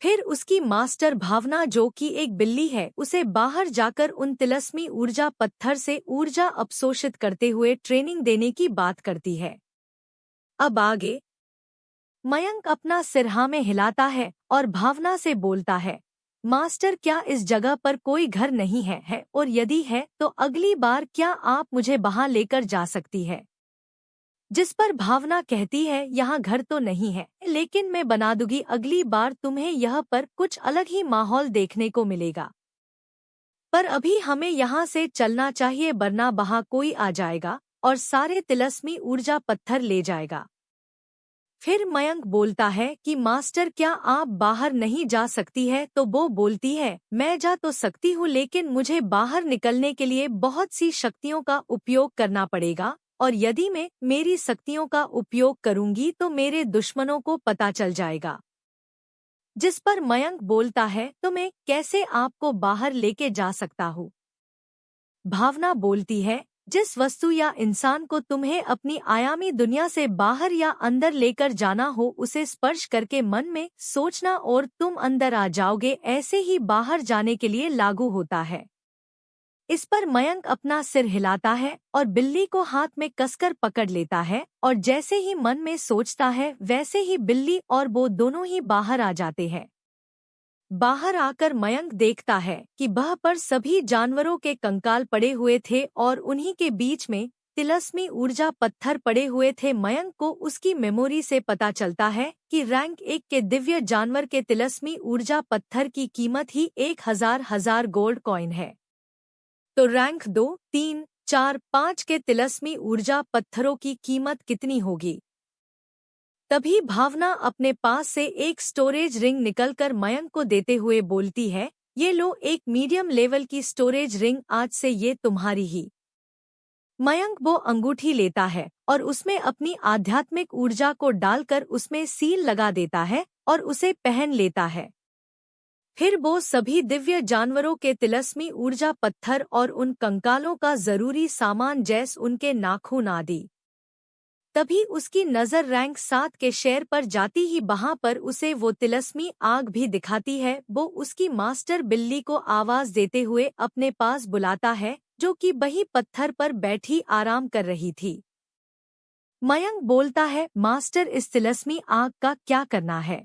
फिर उसकी मास्टर भावना, जो कि एक बिल्ली है, उसे बाहर जाकर उन तिलस्मी ऊर्जा पत्थर से ऊर्जा अवशोषित करते हुए ट्रेनिंग देने की बात करती है। अब आगे मयंक अपना सिर हाँ में हिलाता है और भावना से बोलता है, मास्टर क्या इस जगह पर कोई घर नहीं है और यदि है तो अगली बार क्या आप मुझे वहाँ लेकर जा सकती है। जिस पर भावना कहती है, यहाँ घर तो नहीं है लेकिन मैं बना दूंगी, अगली बार तुम्हें यह पर कुछ अलग ही माहौल देखने को मिलेगा। पर अभी हमें यहाँ से चलना चाहिए वरना वहाँ कोई आ जाएगा और सारे तिलस्मी ऊर्जा पत्थर ले जाएगा। फिर मयंक बोलता है कि मास्टर क्या आप बाहर नहीं जा सकती है, तो वो बोलती है, मैं जा तो सकती हूँ लेकिन मुझे बाहर निकलने के लिए बहुत सी शक्तियों का उपयोग करना पड़ेगा और यदि मैं मेरी शक्तियों का उपयोग करूंगी तो मेरे दुश्मनों को पता चल जाएगा। जिस पर मयंक बोलता है, तो मैं कैसे आपको बाहर लेके जा सकता हूँ। भावना बोलती है, जिस वस्तु या इंसान को तुम्हें अपनी आयामी दुनिया से बाहर या अंदर लेकर जाना हो उसे स्पर्श करके मन में सोचना और तुम अंदर आ जाओगे, ऐसे ही बाहर जाने के लिए लागू होता है। इस पर मयंक अपना सिर हिलाता है और बिल्ली को हाथ में कसकर पकड़ लेता है और जैसे ही मन में सोचता है वैसे ही बिल्ली और वो दोनों ही बाहर आ जाते हैं। बाहर आकर मयंक देखता है कि वह पर सभी जानवरों के कंकाल पड़े हुए थे और उन्हीं के बीच में तिलस्मी ऊर्जा पत्थर पड़े हुए थे। मयंक को उसकी मेमोरी से पता चलता है कि रैंक 1 के दिव्य जानवर के तिलस्मी ऊर्जा पत्थर की कीमत ही 1000 गोल्ड कॉइन है। तो रैंक 2, 3, 4, 5 के तिलस्मी ऊर्जा पत्थरों की कीमत कितनी होगी। तभी भावना अपने पास से एक स्टोरेज रिंग निकलकर मयंक को देते हुए बोलती है, ये लो एक मीडियम लेवल की स्टोरेज रिंग, आज से ये तुम्हारी ही। मयंक वो अंगूठी लेता है और उसमें अपनी आध्यात्मिक ऊर्जा को डालकर उसमें सील लगा देता है और उसे पहन लेता है। फिर वो सभी दिव्य जानवरों के तिलस्मी ऊर्जा पत्थर और उन कंकालों का जरूरी सामान जैसे उनके नाखून आदि। तभी उसकी नज़र रैंक 7 के शेर पर जाती ही वहाँ पर उसे वो तिलस्मी आग भी दिखाती है। वो उसकी मास्टर बिल्ली को आवाज देते हुए अपने पास बुलाता है, जो कि वही पत्थर पर बैठी आराम कर रही थी। मयंक बोलता है, मास्टर इस तिलस्मी आग का क्या करना है।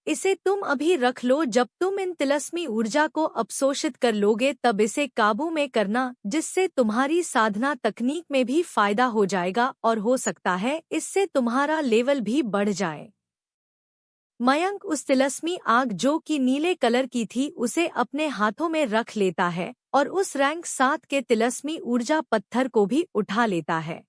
इसे तुम अभी रख लो, जब तुम इन तिलस्मी ऊर्जा को अपशोषित कर लोगे तब इसे काबू में करना, जिससे तुम्हारी साधना तकनीक में भी फायदा हो जाएगा और हो सकता है इससे तुम्हारा लेवल भी बढ़ जाए। मयंक उस तिलस्मी आग जो कि नीले कलर की थी उसे अपने हाथों में रख लेता है और उस रैंक 7 के तिलस्मी ऊर्जा पत्थर को भी उठा लेता है।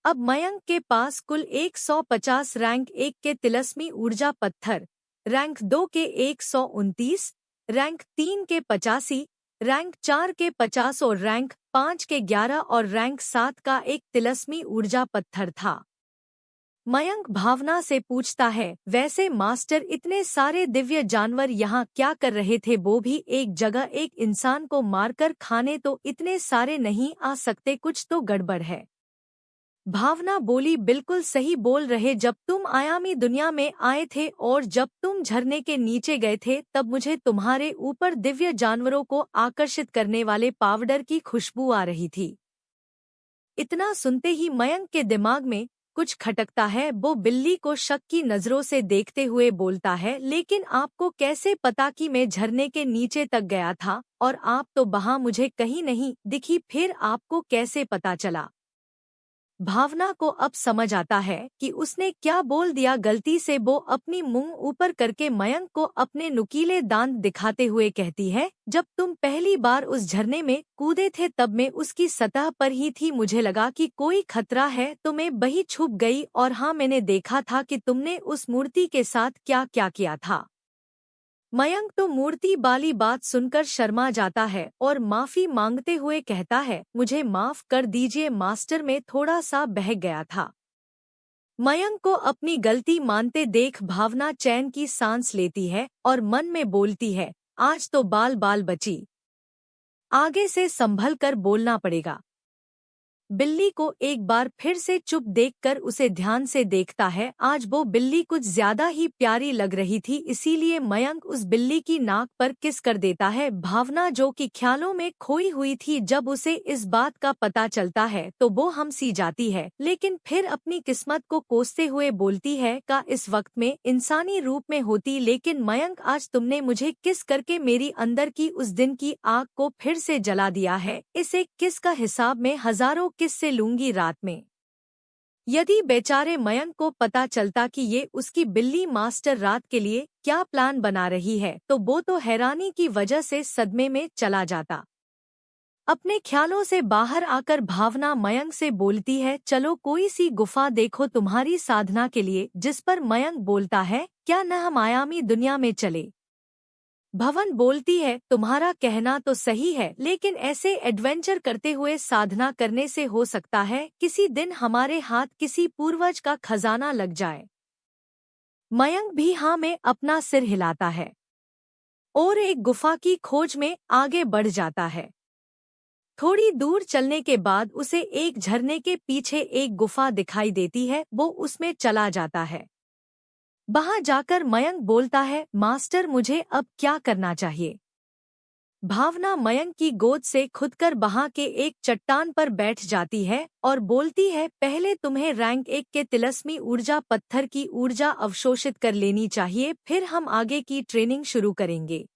अब मयंक के पास कुल 150 रैंक 1 के तिलस्मी ऊर्जा पत्थर, रैंक 2 के 129, रैंक 3 के 85, रैंक 4 के 50 और रैंक 5 के 11 और रैंक 7 का एक तिलस्मी ऊर्जा पत्थर था। मयंक भावना से पूछता है, वैसे मास्टर इतने सारे दिव्य जानवर यहाँ क्या कर रहे थे, वो भी एक जगह एक इंसान को मारकर खाने, तो इतने सारे नहीं आ सकते, कुछ तो गड़बड़ है। भावना बोली, बिल्कुल सही बोल रहे, जब तुम आयामी दुनिया में आए थे और जब तुम झरने के नीचे गए थे तब मुझे तुम्हारे ऊपर दिव्य जानवरों को आकर्षित करने वाले पाउडर की खुशबू आ रही थी। इतना सुनते ही मयंक के दिमाग में कुछ खटकता है। वो बिल्ली को शक की नजरों से देखते हुए बोलता है, लेकिन आपको कैसे पता कि मैं झरने के नीचे तक गया था और आप तो वहाँ मुझे कहीं नहीं दिखी, फिर आपको कैसे पता चला। भावना को अब समझ आता है कि उसने क्या बोल दिया। गलती से वो अपनी मुंह ऊपर करके मयंक को अपने नुकीले दांत दिखाते हुए कहती है, जब तुम पहली बार उस झरने में कूदे थे तब मैं उसकी सतह पर ही थी, मुझे लगा कि कोई खतरा है तो मैं वहीं छुप गई और हाँ, मैंने देखा था कि तुमने उस मूर्ति के साथ क्या क्या किया था। मयंक तो मूर्ति वाली बात सुनकर शर्मा जाता है और माफी मांगते हुए कहता है, मुझे माफ कर दीजिए मास्टर, में थोड़ा सा बहक गया था। मयंक को अपनी गलती मानते देख भावना चैन की सांस लेती है और मन में बोलती है, आज तो बाल बाल बची, आगे से संभल कर बोलना पड़ेगा। बिल्ली को एक बार फिर से चुप देखकर उसे ध्यान से देखता है। आज वो बिल्ली कुछ ज्यादा ही प्यारी लग रही थी, इसीलिए मयंक उस बिल्ली की नाक पर किस कर देता है। भावना जो कि ख्यालों में खोई हुई थी, जब उसे इस बात का पता चलता है तो वो हमसी जाती है, लेकिन फिर अपनी किस्मत को कोसते हुए बोलती है का इस वक्त में इंसानी रूप में होती, लेकिन मयंक आज तुमने मुझे किस करके मेरी अंदर की उस दिन की आग को फिर से जला दिया है। इस एक किस का हिसाब में हजारों किस्से लूंगी रात में। यदि बेचारे मयंक को पता चलता कि ये उसकी बिल्ली मास्टर रात के लिए क्या प्लान बना रही है, तो वो तो हैरानी की वजह से सदमे में चला जाता। अपने ख्यालों से बाहर आकर भावना मयंक से बोलती है, चलो कोई सी गुफा देखो तुम्हारी साधना के लिए। जिस पर मयंक बोलता है, क्या न हम आयामी दुनिया में चले। भवन बोलती है, तुम्हारा कहना तो सही है, लेकिन ऐसे एडवेंचर करते हुए साधना करने से हो सकता है किसी दिन हमारे हाथ किसी पूर्वज का खजाना लग जाए। मयंक भी हाँ में अपना सिर हिलाता है और एक गुफा की खोज में आगे बढ़ जाता है। थोड़ी दूर चलने के बाद उसे एक झरने के पीछे एक गुफा दिखाई देती है। वो उसमें चला जाता है। वहां जाकर मयंक बोलता है, मास्टर मुझे अब क्या करना चाहिए। भावना मयंक की गोद से खुदकर वहां के एक चट्टान पर बैठ जाती है और बोलती है, पहले तुम्हें रैंक 1 के तिलस्मी ऊर्जा पत्थर की ऊर्जा अवशोषित कर लेनी चाहिए, फिर हम आगे की ट्रेनिंग शुरू करेंगे।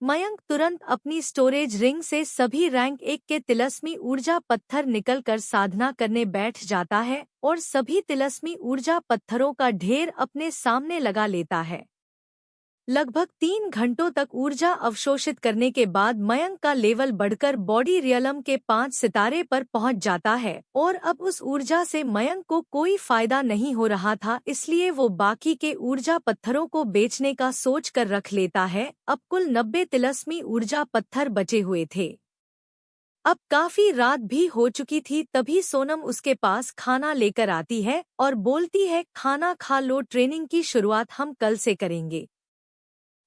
मयंक तुरंत अपनी स्टोरेज रिंग से सभी रैंक 1 के तिलस्मी ऊर्जा पत्थर निकलकर साधना करने बैठ जाता है और सभी तिलस्मी ऊर्जा पत्थरों का ढेर अपने सामने लगा लेता है। लगभग 3 घंटों तक ऊर्जा अवशोषित करने के बाद मयंक का लेवल बढ़कर बॉडी रियलम के 5 सितारे पर पहुंच जाता है और अब उस ऊर्जा से मयंक को कोई फायदा नहीं हो रहा था, इसलिए वो बाकी के ऊर्जा पत्थरों को बेचने का सोच कर रख लेता है। अब कुल 90 तिलस्मी ऊर्जा पत्थर बचे हुए थे। अब काफी रात भी हो चुकी थी, तभी सोनम उसके पास खाना लेकर आती है और बोलती है, खाना खा लो, ट्रेनिंग की शुरुआत हम कल से करेंगे।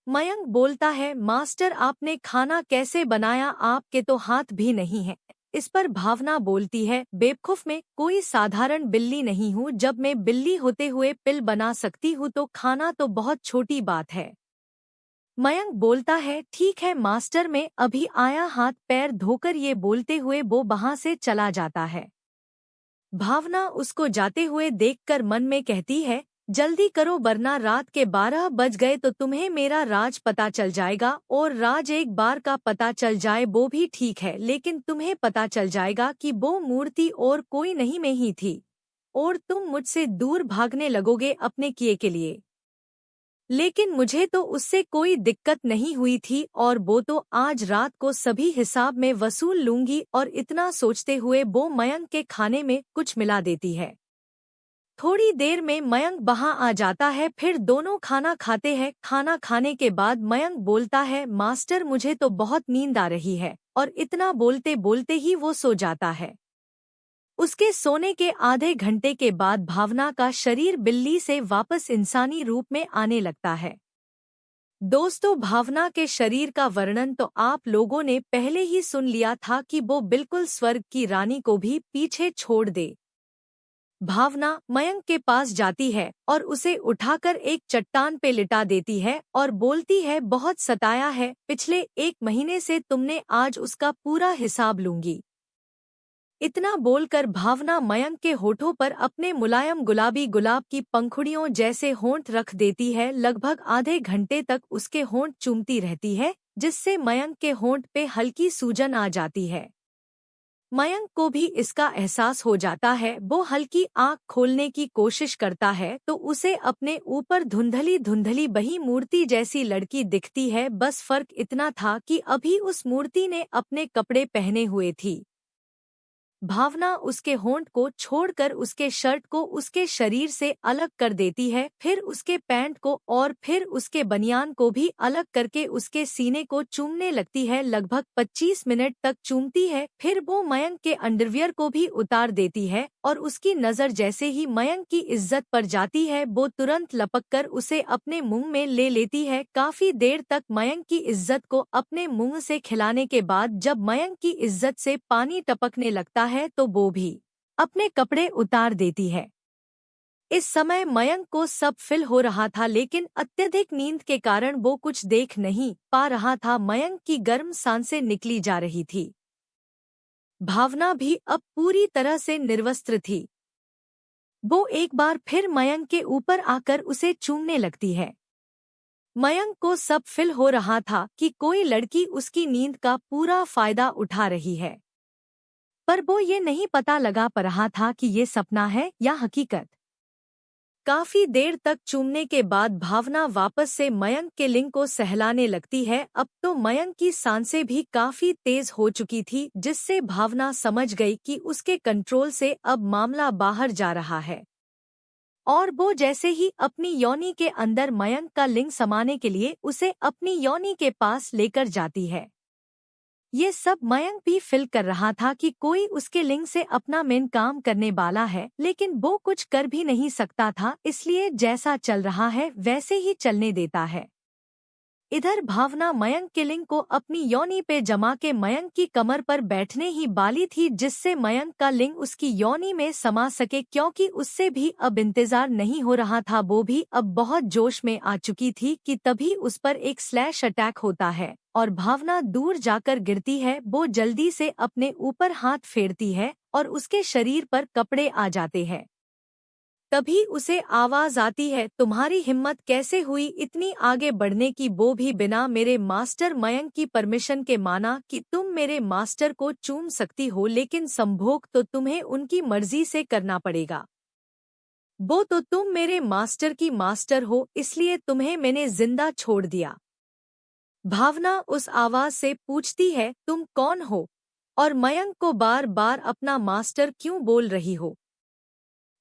मयंक बोलता है, मास्टर आपने खाना कैसे बनाया, आपके तो हाथ भी नहीं है। इस पर भावना बोलती है, बेवकूफ, में कोई साधारण बिल्ली नहीं हूँ। जब मैं बिल्ली होते हुए पिल बना सकती हूँ तो खाना तो बहुत छोटी बात है। मयंक बोलता है, ठीक है मास्टर, मैं अभी आया, हाथ पैर धोकर। ये बोलते हुए वो वहां से चला जाता है। भावना उसको जाते हुए देखकर मन में कहती है, जल्दी करो वरना रात के 12 बज गए तो तुम्हें मेरा राज पता चल जाएगा। और राज एक बार का पता चल जाए वो भी ठीक है, लेकिन तुम्हें पता चल जाएगा कि वो मूर्ति और कोई नहीं मैं ही थी और तुम मुझसे दूर भागने लगोगे अपने किए के लिए। लेकिन मुझे तो उससे कोई दिक्कत नहीं हुई थी और वो तो आज रात को सभी हिसाब में वसूल लूंगी। और इतना सोचते हुए वो मयंक के खाने में कुछ मिला देती है। थोड़ी देर में मयंक वहां आ जाता है, फिर दोनों खाना खाते हैं। खाना खाने के बाद मयंक बोलता है, मास्टर मुझे तो बहुत नींद आ रही है, और इतना बोलते बोलते ही वो सो जाता है। उसके सोने के आधे घंटे के बाद भावना का शरीर बिल्ली से वापस इंसानी रूप में आने लगता है। दोस्तों, भावना के शरीर का वर्णन तो आप लोगों ने पहले ही सुन लिया था कि वो बिल्कुल स्वर्ग की रानी को भी पीछे छोड़ दे। भावना मयंक के पास जाती है और उसे उठाकर एक चट्टान पे लिटा देती है और बोलती है, बहुत सताया है, पिछले 1 महीने से तुमने, आज उसका पूरा हिसाब लूंगी। इतना बोलकर भावना मयंक के होठों पर अपने मुलायम गुलाबी गुलाब की पंखुड़ियों जैसे होंठ रख देती है। लगभग आधे घंटे तक उसके होंठ चूमती रहती है, जिससे मयंक के होंठ पे हल्की सूजन आ जाती है। मयंक को भी इसका एहसास हो जाता है। वो हल्की आंख खोलने की कोशिश करता है तो उसे अपने ऊपर धुंधली धुंधली बही मूर्ति जैसी लड़की दिखती है। बस फर्क इतना था कि अभी उस मूर्ति ने अपने कपड़े पहने हुए थी। भावना उसके होंठ को छोड़कर उसके शर्ट को उसके शरीर से अलग कर देती है, फिर उसके पैंट को और फिर उसके बनियान को भी अलग करके उसके सीने को चूमने लगती है। लगभग 25 मिनट तक चूमती है, फिर वो मयंक के अंडरवियर को भी उतार देती है और उसकी नज़र जैसे ही मयंक की इज्जत पर जाती है वो तुरंत लपककर उसे अपने मुंह में ले लेती है। काफी देर तक मयंक की इज्जत को अपने मुंह से खिलाने के बाद जब मयंक की इज्जत से पानी टपकने लगता है तो वो भी अपने कपड़े उतार देती है। इस समय मयंक को सब फील हो रहा था, लेकिन अत्यधिक नींद के कारण वो कुछ देख नहीं पा रहा था। मयंक की गर्म सांसें निकली जा रही थी। भावना भी अब पूरी तरह से निर्वस्त्र थी। वो एक बार फिर मयंक के ऊपर आकर उसे चूमने लगती है। मयंक को सब फील हो रहा था कि कोई लड़की उसकी नींद का पूरा फायदा उठा रही है, पर वो ये नहीं पता लगा पा रहा था कि ये सपना है या हकीकत। काफी देर तक चूमने के बाद भावना वापस से मयंक के लिंग को सहलाने लगती है। अब तो मयंक की सांसें भी काफी तेज हो चुकी थी, जिससे भावना समझ गई कि उसके कंट्रोल से अब मामला बाहर जा रहा है, और वो जैसे ही अपनी योनि के अंदर मयंक का लिंग समाने के लिए उसे अपनी योनि के पास लेकर जाती है। ये सब मयंक भी फील कर रहा था कि कोई उसके लिंग से अपना मेन काम करने वाला है, लेकिन वो कुछ कर भी नहीं सकता था, इसलिए जैसा चल रहा है वैसे ही चलने देता है। इधर भावना मयंक के लिंग को अपनी योनि पे जमा के मयंक की कमर पर बैठने ही वाली थी, जिससे मयंक का लिंग उसकी योनि में समा सके, क्योंकि उससे भी अब इंतजार नहीं हो रहा था। वो भी अब बहुत जोश में आ चुकी थी कि तभी उस पर एक स्लैश अटैक होता है और भावना दूर जाकर गिरती है। वो जल्दी से अपने ऊपर हाथ फेरती है और उसके शरीर पर कपड़े आ जाते हैं। तभी उसे आवाज आती है, तुम्हारी हिम्मत कैसे हुई इतनी आगे बढ़ने की, वो भी बिना मेरे मास्टर मयंक की परमिशन के। माना कि तुम मेरे मास्टर को चूम सकती हो, लेकिन संभोग तो तुम्हें उनकी मर्जी से करना पड़ेगा। वो तो तुम मेरे मास्टर की मास्टर हो, इसलिए तुम्हें मैंने जिंदा छोड़ दिया। भावना उस आवाज से पूछती है, तुम कौन हो और मयंक को बार बार अपना मास्टर क्यों बोल रही हो?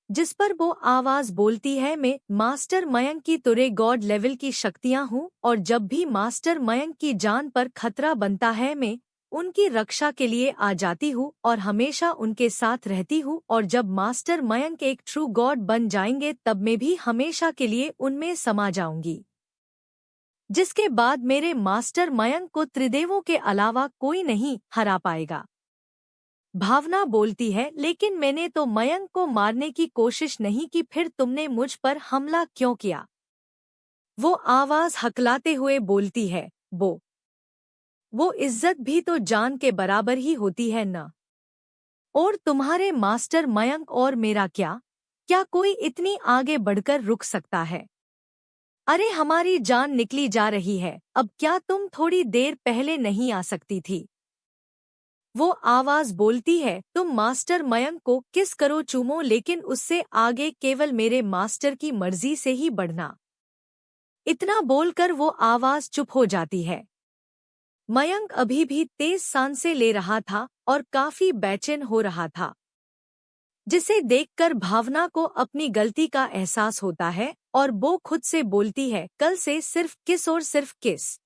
जिस पर वो आवाज बोलती है, मैं मास्टर मयंक की तुरे गॉड लेवल की शक्तियां हूँ, और जब भी मास्टर मयंक की जान पर खतरा बनता है मैं उनकी रक्षा के लिए आ जाती हूँ और हमेशा उनके साथ रहती हूँ, और जब मास्टर मयंक एक ट्रू गॉड बन जाएंगे तब मैं भी हमेशा के लिए उनमें समा जाऊंगी, जिसके बाद मेरे मास्टर मयंक को त्रिदेवों के अलावा कोई नहीं हरा पाएगा। भावना बोलती है, लेकिन मैंने तो मयंक को मारने की कोशिश नहीं की, फिर तुमने मुझ पर हमला क्यों किया? वो आवाज हकलाते हुए बोलती है, वो इज्जत भी तो जान के बराबर ही होती है न? और तुम्हारे मास्टर मयंक और मेरा क्या कोई इतनी आगे बढ़कर रुक सकता है? अरे हमारी जान निकली जा रही है, अब क्या तुम थोड़ी देर पहले नहीं आ सकती थी? वो आवाज बोलती है, तुम मास्टर मयंक को किस करो चूमो, लेकिन उससे आगे केवल मेरे मास्टर की मर्जी से ही बढ़ना। इतना बोलकर वो आवाज चुप हो जाती है। मयंक अभी भी तेज सांसें ले रहा था और काफी बेचैन हो रहा था, जिसे देखकर भावना को अपनी गलती का एहसास होता है और वो खुद से बोलती है, कल से सिर्फ किस और सिर्फ किस।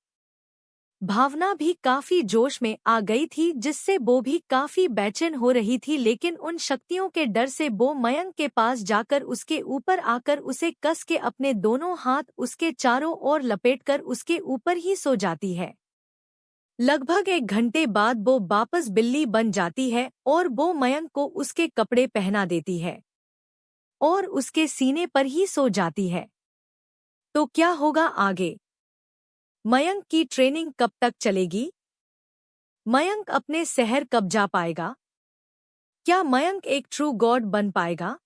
भावना भी काफी जोश में आ गई थी, जिससे वो भी काफी बेचैन हो रही थी, लेकिन उन शक्तियों के डर से वो मयंक के पास जाकर उसके ऊपर आकर उसे कस के अपने दोनों हाथ उसके चारों ओर लपेटकर उसके ऊपर ही सो जाती है। लगभग 1 घंटे बाद वो वापस बिल्ली बन जाती है और वो मयंक को उसके कपड़े पहना देती है और उसके सीने पर ही सो जाती है। तो क्या होगा आगे? मयंक की ट्रेनिंग कब तक चलेगी? मयंक अपने शहर कब जा पाएगा? क्या मयंक एक ट्रू गॉड बन पाएगा?